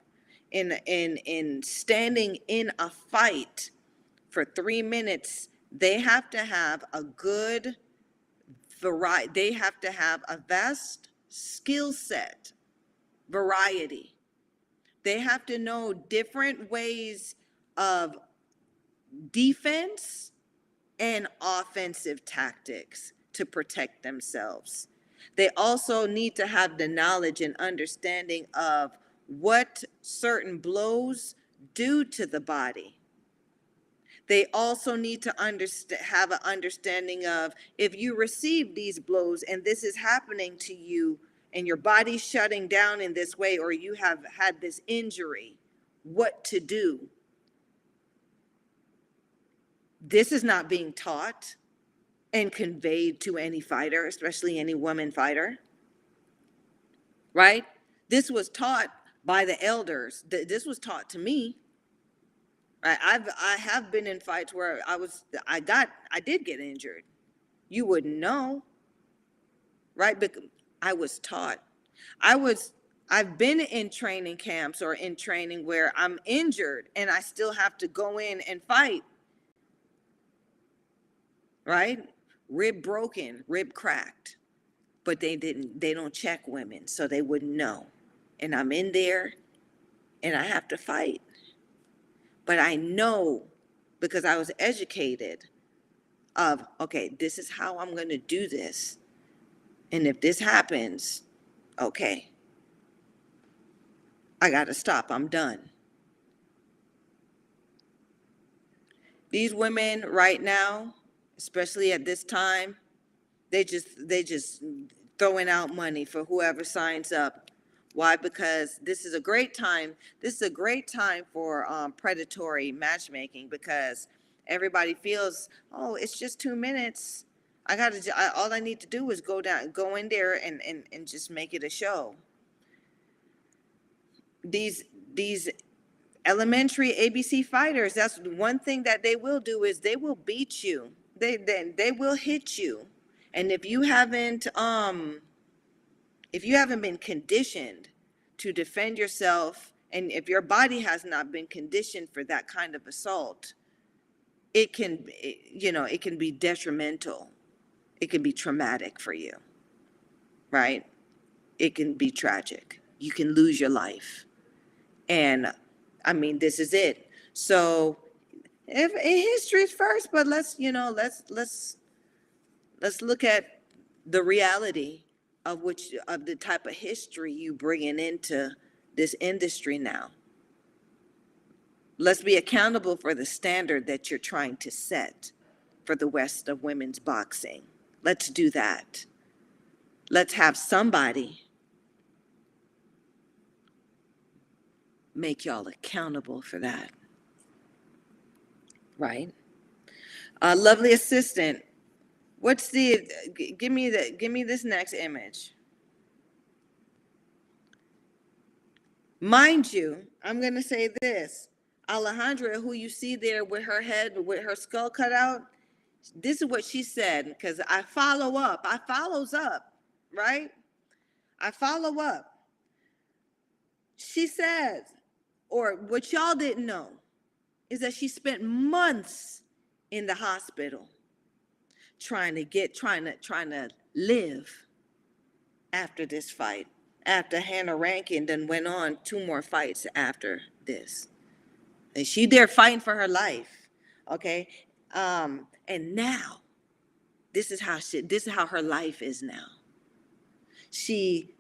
in standing in a fight for 3 minutes, they have to have a good variety. They have to have a vast skill set, variety. They have to know different ways of defense and offensive tactics to protect themselves. They also need to have the knowledge and understanding of what certain blows do to the body. They also need to have an understanding of, if you receive these blows and this is happening to you and your body's shutting down in this way, or you have had this injury, what to do. This is not being taught and conveyed to any fighter, especially any woman fighter, right? This was taught by the elders. This was taught to me. Right? I have been in fights where I did get injured. You wouldn't know, right? Because I was taught. I've been in training camps or in training where I'm injured and I still have to go in and fight. Right? Rib broken, rib cracked. But they don't check women, so they wouldn't know. And I'm in there and I have to fight. But I know, because I was educated of, okay, this is how I'm going to do this. And if this happens, okay, I got to stop. I'm done. These women right now, especially at this time, they just throwing out money for whoever signs up. Why? Because this is a great time. This is a great time for predatory matchmaking, because everybody feels, oh, it's just 2 minutes. All I need to do is go in there and just make it a show. These elementary ABC fighters, that's one thing that they will do, is they will beat you. They will hit you. And if you haven't been conditioned to defend yourself, and if your body has not been conditioned for that kind of assault, it can be detrimental. It can be traumatic for you, right? It can be tragic. You can lose your life. And I mean, this is it. So if history's first, but let's look at the reality of the type of history you bringing into this industry now. Let's be accountable for the standard that you're trying to set for the West of women's boxing. Let's do that. Let's have somebody make y'all accountable for that. Right? Lovely assistant. Give me this next image. Mind you, I'm going to say this. Alejandra, who you see there with her head, with her skull cut out, this is what she said, because I follows up, right? I follow up. She says, or what y'all didn't know, is that she spent months in the hospital trying to live after this fight. After Hannah Rankin then went on 2 more fights after this. And she there fighting for her life. Okay? And now, this is how her life is now. She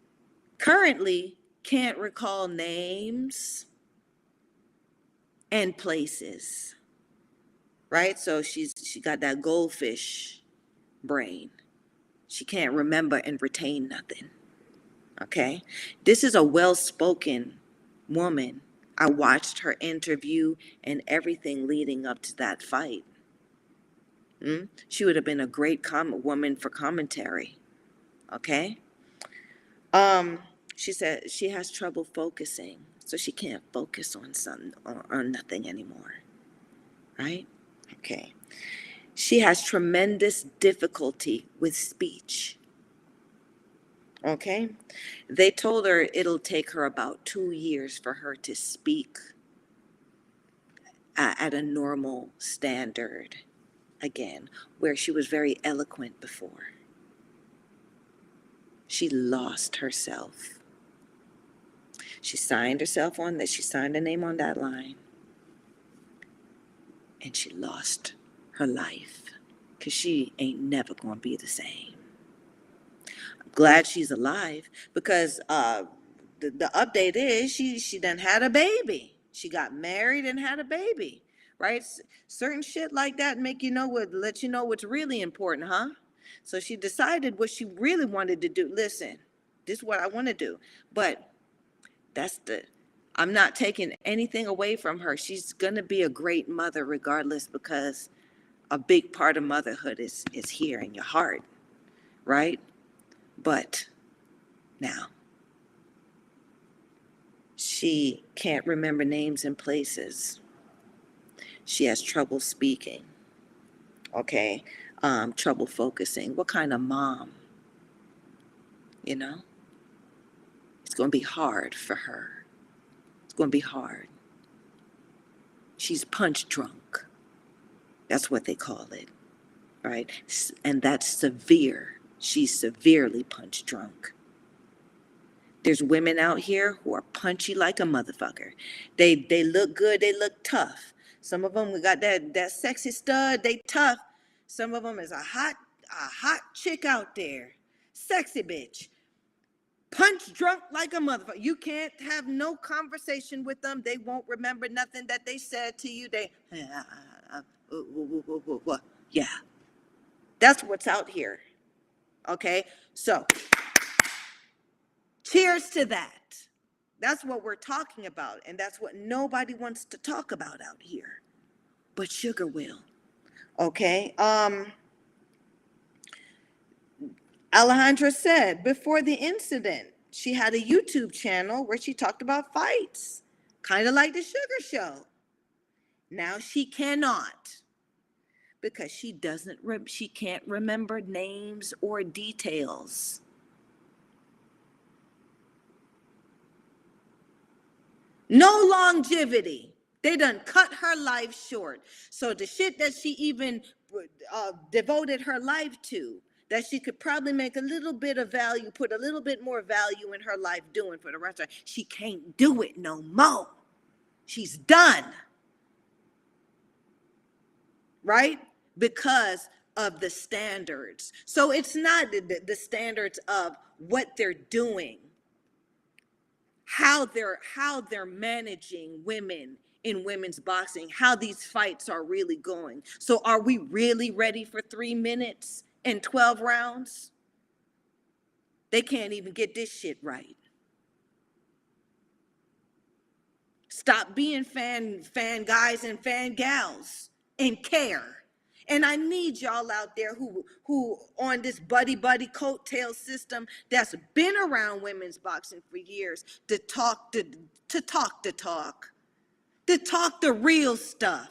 currently can't recall names and places. Right? So she got that goldfish brain. She can't remember and retain nothing. Okay? This is a well-spoken woman. I watched her interview and everything leading up to that fight. She would have been a great woman for commentary. Okay? She said she has trouble focusing, so she can't focus on something or nothing anymore. Right? Okay. She has tremendous difficulty with speech. Okay? They told her it'll take her about 2 years for her to speak at a normal standard again, where she was very eloquent before. She lost herself. She signed herself on that, she signed her name on that line, and she lost her life because she ain't never gonna be the same. I'm glad she's alive because the update is she done had a baby. She got married and had a baby, right? Certain shit like that make you know what, let you know what's really important, huh? So she decided what she really wanted to do. Listen, this is what I want to do, but that's the I'm not taking anything away from her. She's gonna be a great mother regardless, because a big part of motherhood is here in your heart, right? But now she can't remember names and places. She has trouble speaking, okay? Trouble focusing. What kind of mom, you know? It's gonna be hard for her. It's gonna be hard. She's punch drunk. That's what they call it, right? And that's severe. She's severely punch drunk. There's women out here who are punchy like a motherfucker. They look good, they look tough. Some of them got that sexy stud, they tough. Some of them is a hot chick out there. Sexy bitch. Punch drunk like a motherfucker. You can't have no conversation with them. They won't remember nothing that they said to you. Yeah. That's what's out here. Okay? So, cheers to that. That's what we're talking about, and that's what nobody wants to talk about out here. But Sugar will. Okay? Alejandra said before the incident, she had a YouTube channel where she talked about fights, kind of like the Sugar Show. Now she cannot, because she can't remember names or details. No longevity. They done cut her life short. So the shit that she even devoted her life to, that she could probably make a little bit of value, put a little bit more value in her life doing for the rest of her, she can't do it no more. She's done. Right? Because of the standards. So it's not the standards of what they're doing, how they're managing women in women's boxing, how these fights are really going. So are we really ready for 3 minutes and 12 rounds? They can't even get this shit right. Stop being fan guys and fan gals and care. And I need y'all out there who on this buddy coattail system that's been around women's boxing for years to talk the real stuff.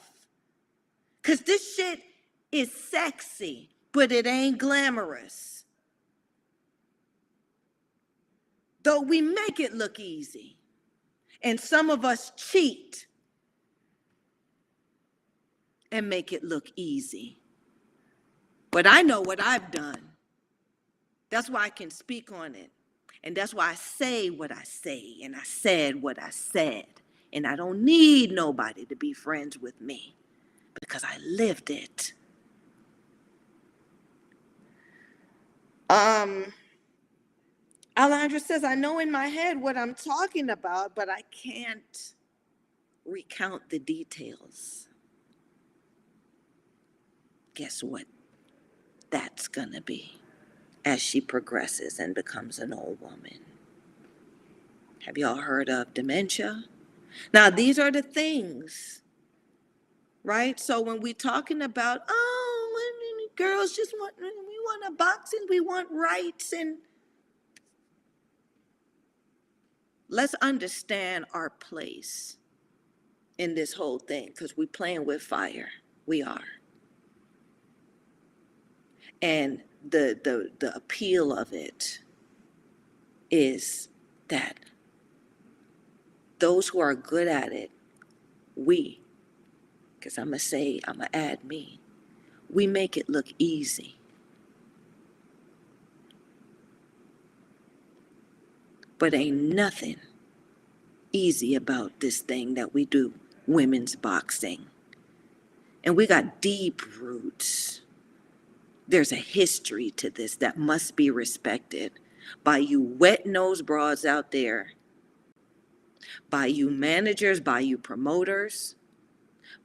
Cause this shit is sexy, but it ain't glamorous. Though we make it look easy. And some of us cheat and make it look easy. But I know what I've done. That's why I can speak on it. And that's why I say what I say. And I said what I said. And I don't need nobody to be friends with me, because I lived it. Alondra says, I know in my head what I'm talking about, but I can't recount the details. Guess what that's gonna be as she progresses and becomes an old woman. Have y'all heard of dementia? Now, these are the things, right? So when we're talking about, girls just want, we want a boxing, we want rights, and let's understand our place in this whole thing, because we're playing with fire. We are. And the appeal of it is that those who are good at it, because I'm going to add me, we make it look easy. But ain't nothing easy about this thing that we do, women's boxing. And we got deep roots. There's a history to this that must be respected by you wet-nosed broads out there, by you managers, by you promoters,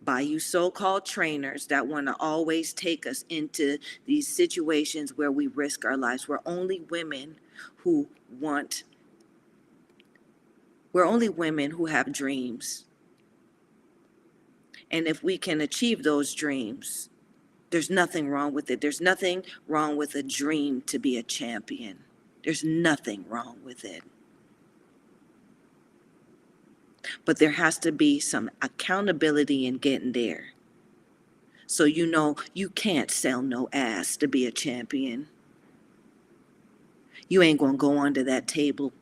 by you so-called trainers that want to always take us into these situations where we risk our lives. We're only women who have dreams. And if we can achieve those dreams, there's nothing wrong with it. There's nothing wrong with a dream to be a champion. There's nothing wrong with it. But there has to be some accountability in getting there. So you know you can't sell no ass to be a champion. You ain't gonna go under that table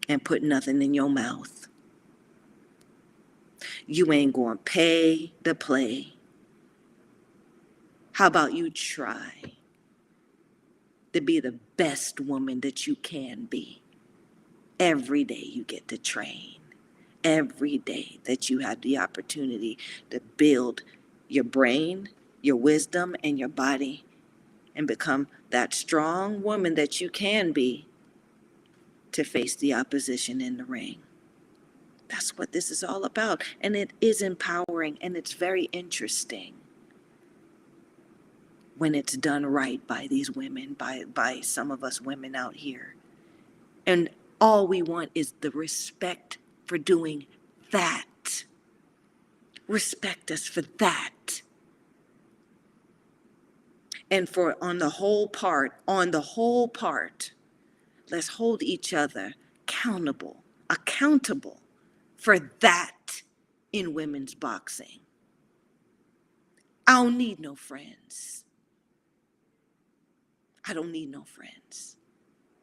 and put nothing in your mouth. You ain't gonna pay to play. How about you try to be the best woman that you can be? Every day you get to train. Every day that you have the opportunity to build your brain, your wisdom, and your body and become that strong woman that you can be to face the opposition in the ring. That's what this is all about. And it is empowering and it's very interesting when it's done right by these women, by some of us women out here. And all we want is the respect for doing that. Respect us for that. And for on the whole part, let's hold each other accountable for that in women's boxing. I don't need no friends.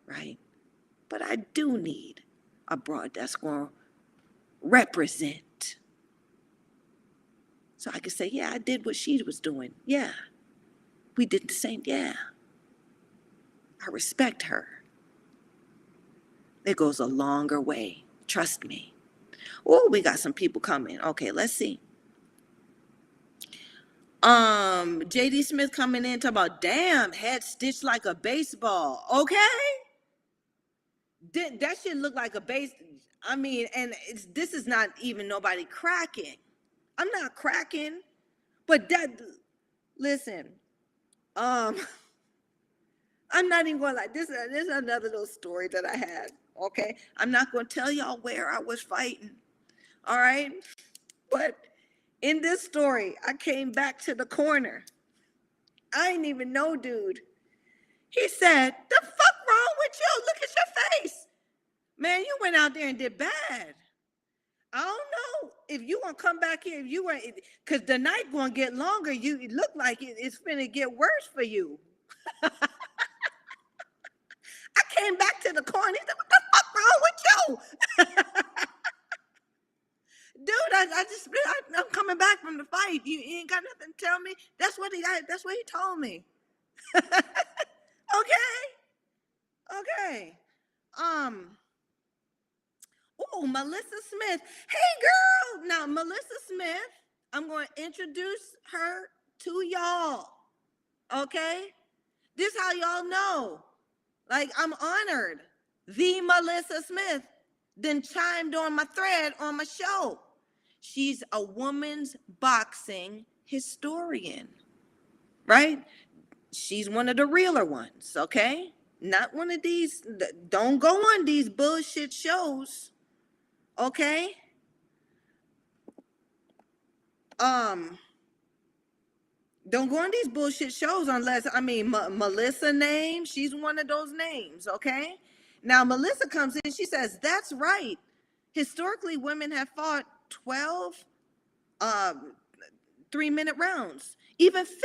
Right? But I do need a broad that's going to represent. So I can say, yeah, I did what she was doing. Yeah, we did the same. Yeah, I respect her. It goes a longer way. Trust me. Oh, we got some people coming. Okay, let's see. JD Smith coming in talking about, damn, head stitched like a baseball. Okay. That shit look like a base. I mean, and this is not even nobody cracking. I'm not cracking, but listen, I'm not even going to this is another little story that I had. Okay. I'm not going to tell y'all where I was fighting. All right. But in this story, I came back to the corner. I didn't even know, dude. He said, the fuck wrong with you? Look at your face. Man, you went out there and did bad. I don't know if you want to come back here. If you were, because the night going to get longer. It look like it's finna get worse for you. I came back to the corner. He said, what the fuck wrong with you? Dude, I'm coming back from the fight. You ain't got nothing to tell me. That's what he told me. Okay. Oh, Melissa Smith. Hey, girl. Now, Melissa Smith, I'm going to introduce her to y'all. Okay? This how y'all know. Like, I'm honored. The Melissa Smith then chimed on my thread on my show. She's a woman's boxing historian, right? She's one of the realer ones, okay? Not one of these, don't go on these bullshit shows, okay? Don't go on these bullshit shows unless, Melissa name, she's one of those names, okay? Now, Melissa comes in, she says, that's right. Historically, women have fought 12 3-minute rounds, even 15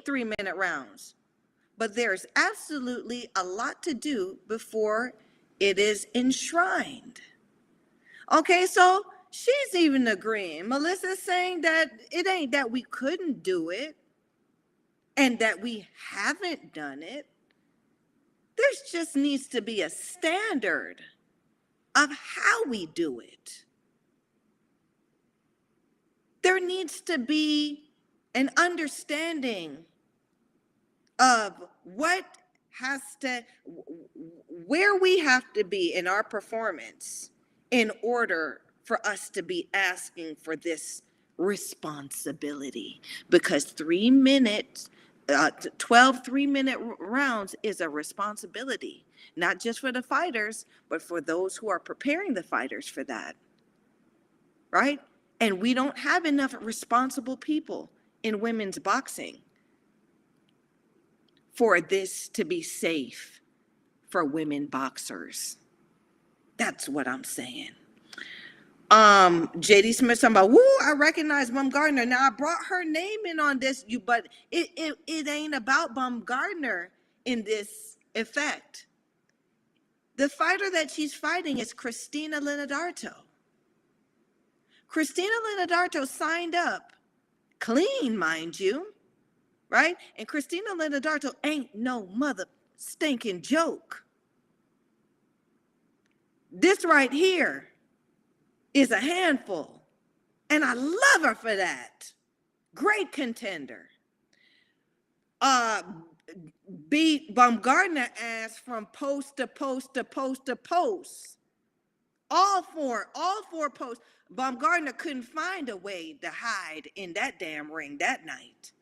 3-minute rounds. but there's absolutely a lot to do before it is enshrined. Okay, so she's even agreeing. Melissa's saying that it ain't that we couldn't do it and that we haven't done it. There just needs to be a standard of how we do it. There needs to be an understanding of what has to, where we have to be in our performance in order for us to be asking for this responsibility. Because 3 minutes, 12 3-minute rounds is a responsibility, not just for the fighters, but for those who are preparing the fighters for that, right? And we don't have enough responsible people in women's boxing for this to be safe for women boxers. That's what I'm saying. JD Smith talking about, woo, I recognize Baumgardner. Now I brought her name in on this, but it ain't about Baumgardner in this effect. The fighter that she's fighting is Christina Leonardo. Christina Leonardo signed up clean, mind you, right? And Christina Leonardo ain't no mother stinking joke. This right here is a handful, and I love her for that. Great contender. Beat Baumgardner ass from post to post to post to post. All four posts. Baumgardner couldn't find a way to hide in that damn ring that night.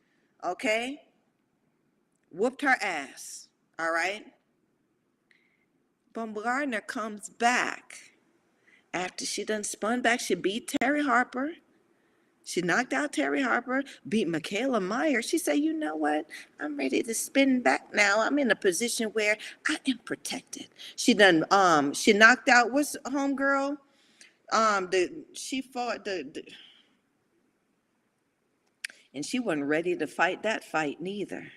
Okay? Whooped her ass. All right? Baumgardner comes back. After she done spun back, she beat Terry Harper. She knocked out Terry Harper, beat Michaela Meyer. She said, you know what? I'm ready to spin back now. I'm in a position where I am protected. She knocked out, what's homegirl? She fought and she wasn't ready to fight that fight neither.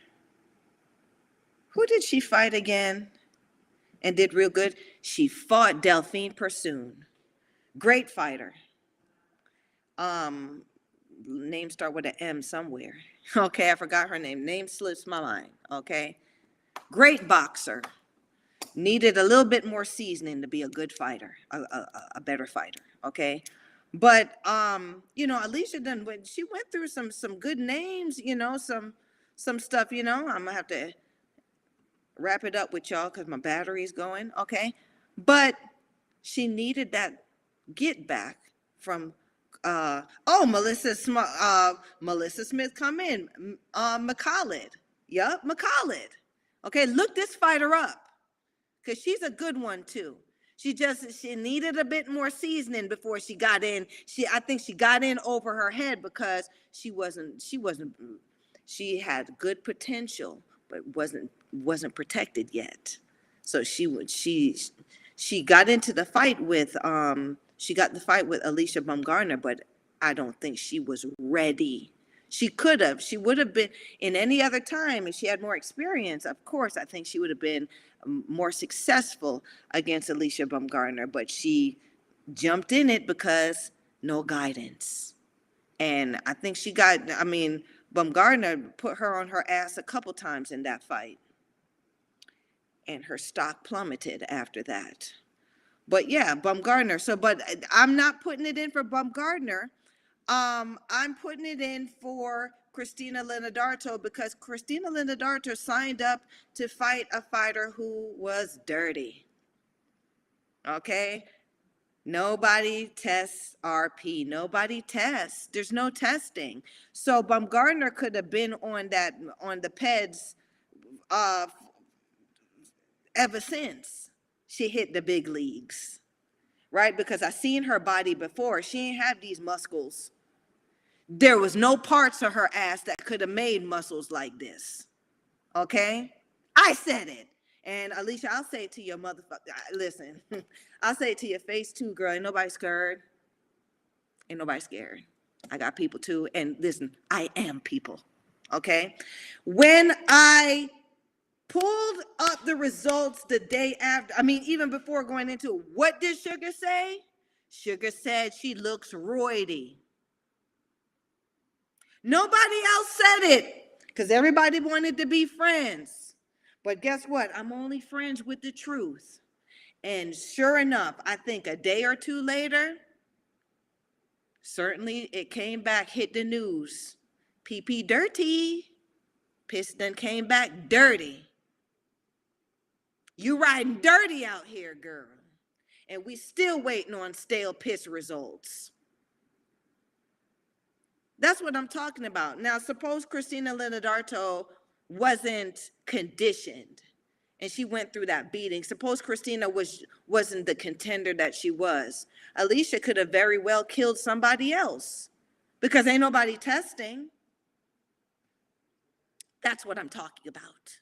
Who did she fight again and did real good? She fought Delphine Pursoon. Great fighter. Name start with an M somewhere. Okay, I forgot her name. Name slips my mind. Okay. Great boxer. Needed a little bit more seasoning to be a good fighter, a better fighter. Okay. But Alicia done, she went through some good names, some stuff, I'm gonna have to wrap it up with y'all because my battery's going. Okay. But she needed that get back from Melissa Smith come in. McCollid. Yup, McCollid. Okay, look this fighter up. Because she's a good one too. She needed a bit more seasoning before she got in. I think she got in over her head because she had good potential, but wasn't protected yet. So she got into the fight with Alicia Baumgardner, but I don't think she was ready. She would have been in any other time if she had more experience. Of course, I think she would have been more successful against Alicia Baumgardner, but she jumped in it because no guidance. And I think Baumgardner put her on her ass a couple times in that fight. And her stock plummeted after that. But yeah, Baumgardner. But I'm not putting it in for Baumgardner. I'm putting it in for Christina Leonardo because Christina Leonardo signed up to fight a fighter who was dirty. Okay? Nobody tests RP. Nobody tests. There's no testing. So Baumgardner could have been on the PEDs ever since she hit the big leagues. Right? Because I seen her body before. She ain't have these muscles. There was no parts of her ass that could have made muscles like this. Okay? I said it. And Alicia, I'll say it to your motherfucker. Listen, I'll say it to your face too, girl. Ain't nobody scared. Ain't nobody scared. I got people too. And listen, I am people. Okay? When I Pulled up the results the day after. I mean, even before going into it. What did Sugar say? Sugar said she looks roidy. Nobody else said it because everybody wanted to be friends. But guess what? I'm only friends with the truth. And sure enough, I think a day or two later, certainly it came back, hit the news. PP dirty. Piston came back dirty. You riding dirty out here, girl. And we still waiting on stale piss results. That's what I'm talking about. Now, suppose Christina Leonardo wasn't conditioned and she went through that beating. Suppose Christina wasn't the contender that she was. Alicia could have very well killed somebody else because ain't nobody testing. That's what I'm talking about.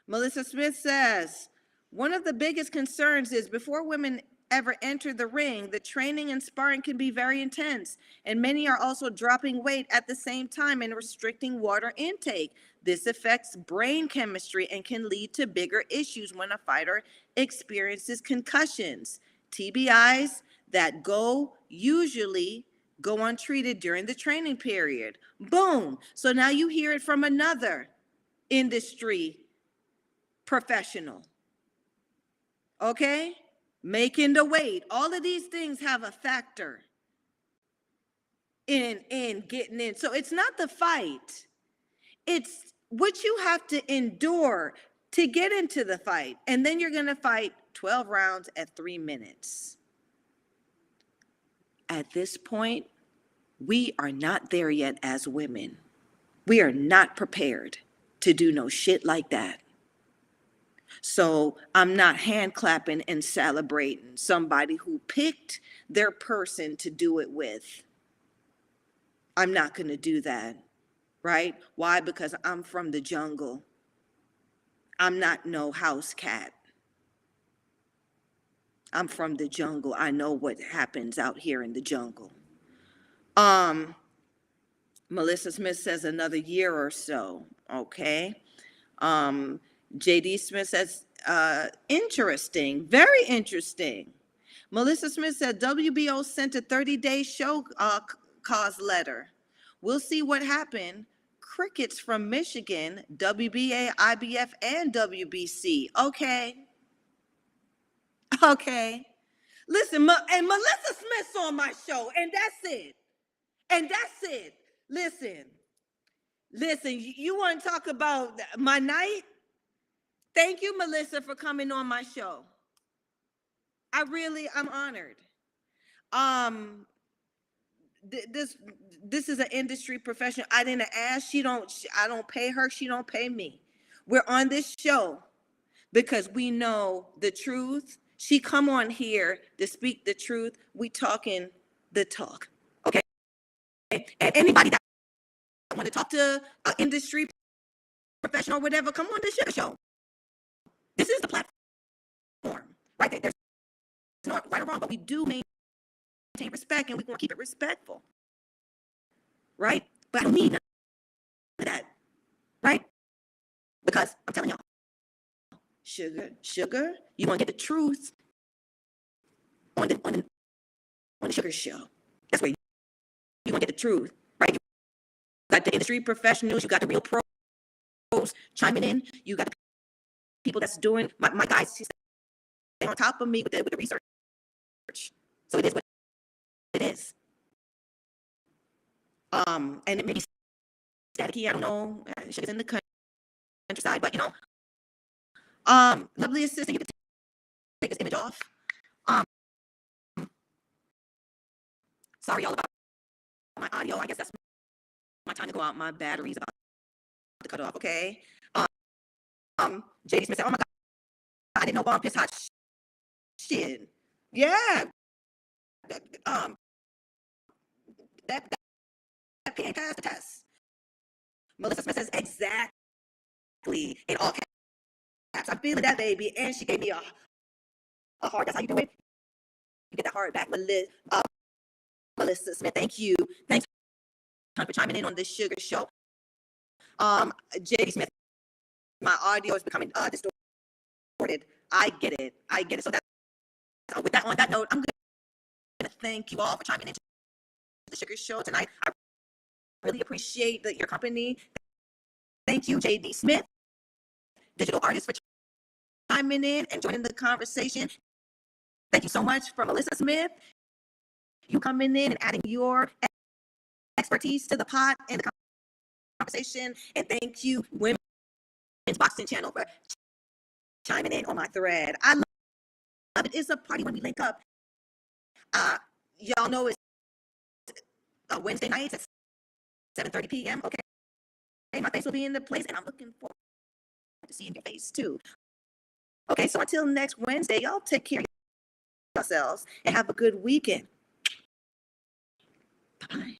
Melissa Smith says, one of the biggest concerns is before women ever enter the ring, the training and sparring can be very intense, and many are also dropping weight at the same time and restricting water intake. This affects brain chemistry and can lead to bigger issues when a fighter experiences concussions. TBIs that usually go untreated during the training period. Boom. So now you hear it from another industry professional. Okay? Making the weight. All of these things have a factor in getting in. So it's not the fight. It's what you have to endure to get into the fight. And then you're going to fight 12 rounds at 3 minutes. At this point, we are not there yet as women. We are not prepared to do no shit like that. So I'm not hand clapping and celebrating somebody who picked their person to do it with. I'm not going to do that, right? Why? Because I'm from the jungle. I'm not no house cat. I'm from the jungle. I know what happens out here in the jungle. Melissa Smith says another year or so. Okay. JD Smith says, interesting, very interesting. Melissa Smith said, WBO sent a 30-day show cause letter. We'll see what happened. Crickets from Michigan, WBA, IBF, and WBC. Okay. Okay. Listen, and Melissa Smith's on my show, and that's it. And that's it. Listen, you want to talk about my night? Thank you, Melissa, for coming on my show. I'm honored. This is an industry professional. I didn't ask. I don't pay her. She don't pay me. We're on this show because we know the truth. She come on here to speak the truth. We talking the talk. Okay. And anybody that want to talk to an industry professional or whatever, come on this show. This is the platform, right? There's not right or wrong, but we do maintain respect, and we want to keep it respectful, right? But I don't need none of that, right? Because I'm telling y'all, sugar, you want to get the truth on the Sugar Show. That's where you want to get the truth, right? You got the industry professionals, you got the real pros chiming in, you got the people that's doing my guys. Stay on top of me with the research. So it is what it is. And it may be staticky. I don't know. She's in the countryside, but lovely assistant. You can take this image off. Sorry all about my audio. I guess that's my time to go out. My battery's about to cut off. Okay. JD Smith said, "Oh my God, I didn't know bomb piss hot shit." Yeah. That can't pass the test. Melissa Smith says, exactly, in all caps. I'm feeling that, baby. And she gave me a heart. That's how you do it. You get that heart back, Melissa Smith. Thank you. Thanks for chiming in on this Sugar Show. JD Smith my audio is becoming distorted. I get it. So that with that, on that note, I'm going to thank you all for chiming into the Sugar Show tonight. I really appreciate your company. Thank you, JD Smith, digital artist, for chiming in and joining the conversation. Thank you so much for Melissa Smith, you coming in and adding your expertise to the pot and the conversation. And thank you, Women's Boxing Channel, for chiming in on my thread. I love it. It's a party when we link up. Y'all know it's Wednesday nights at 7:30 p.m. Okay, my face will be in the place, and I'm looking forward to seeing your face too. Okay, so until next Wednesday, y'all take care of yourselves and have a good weekend. Bye.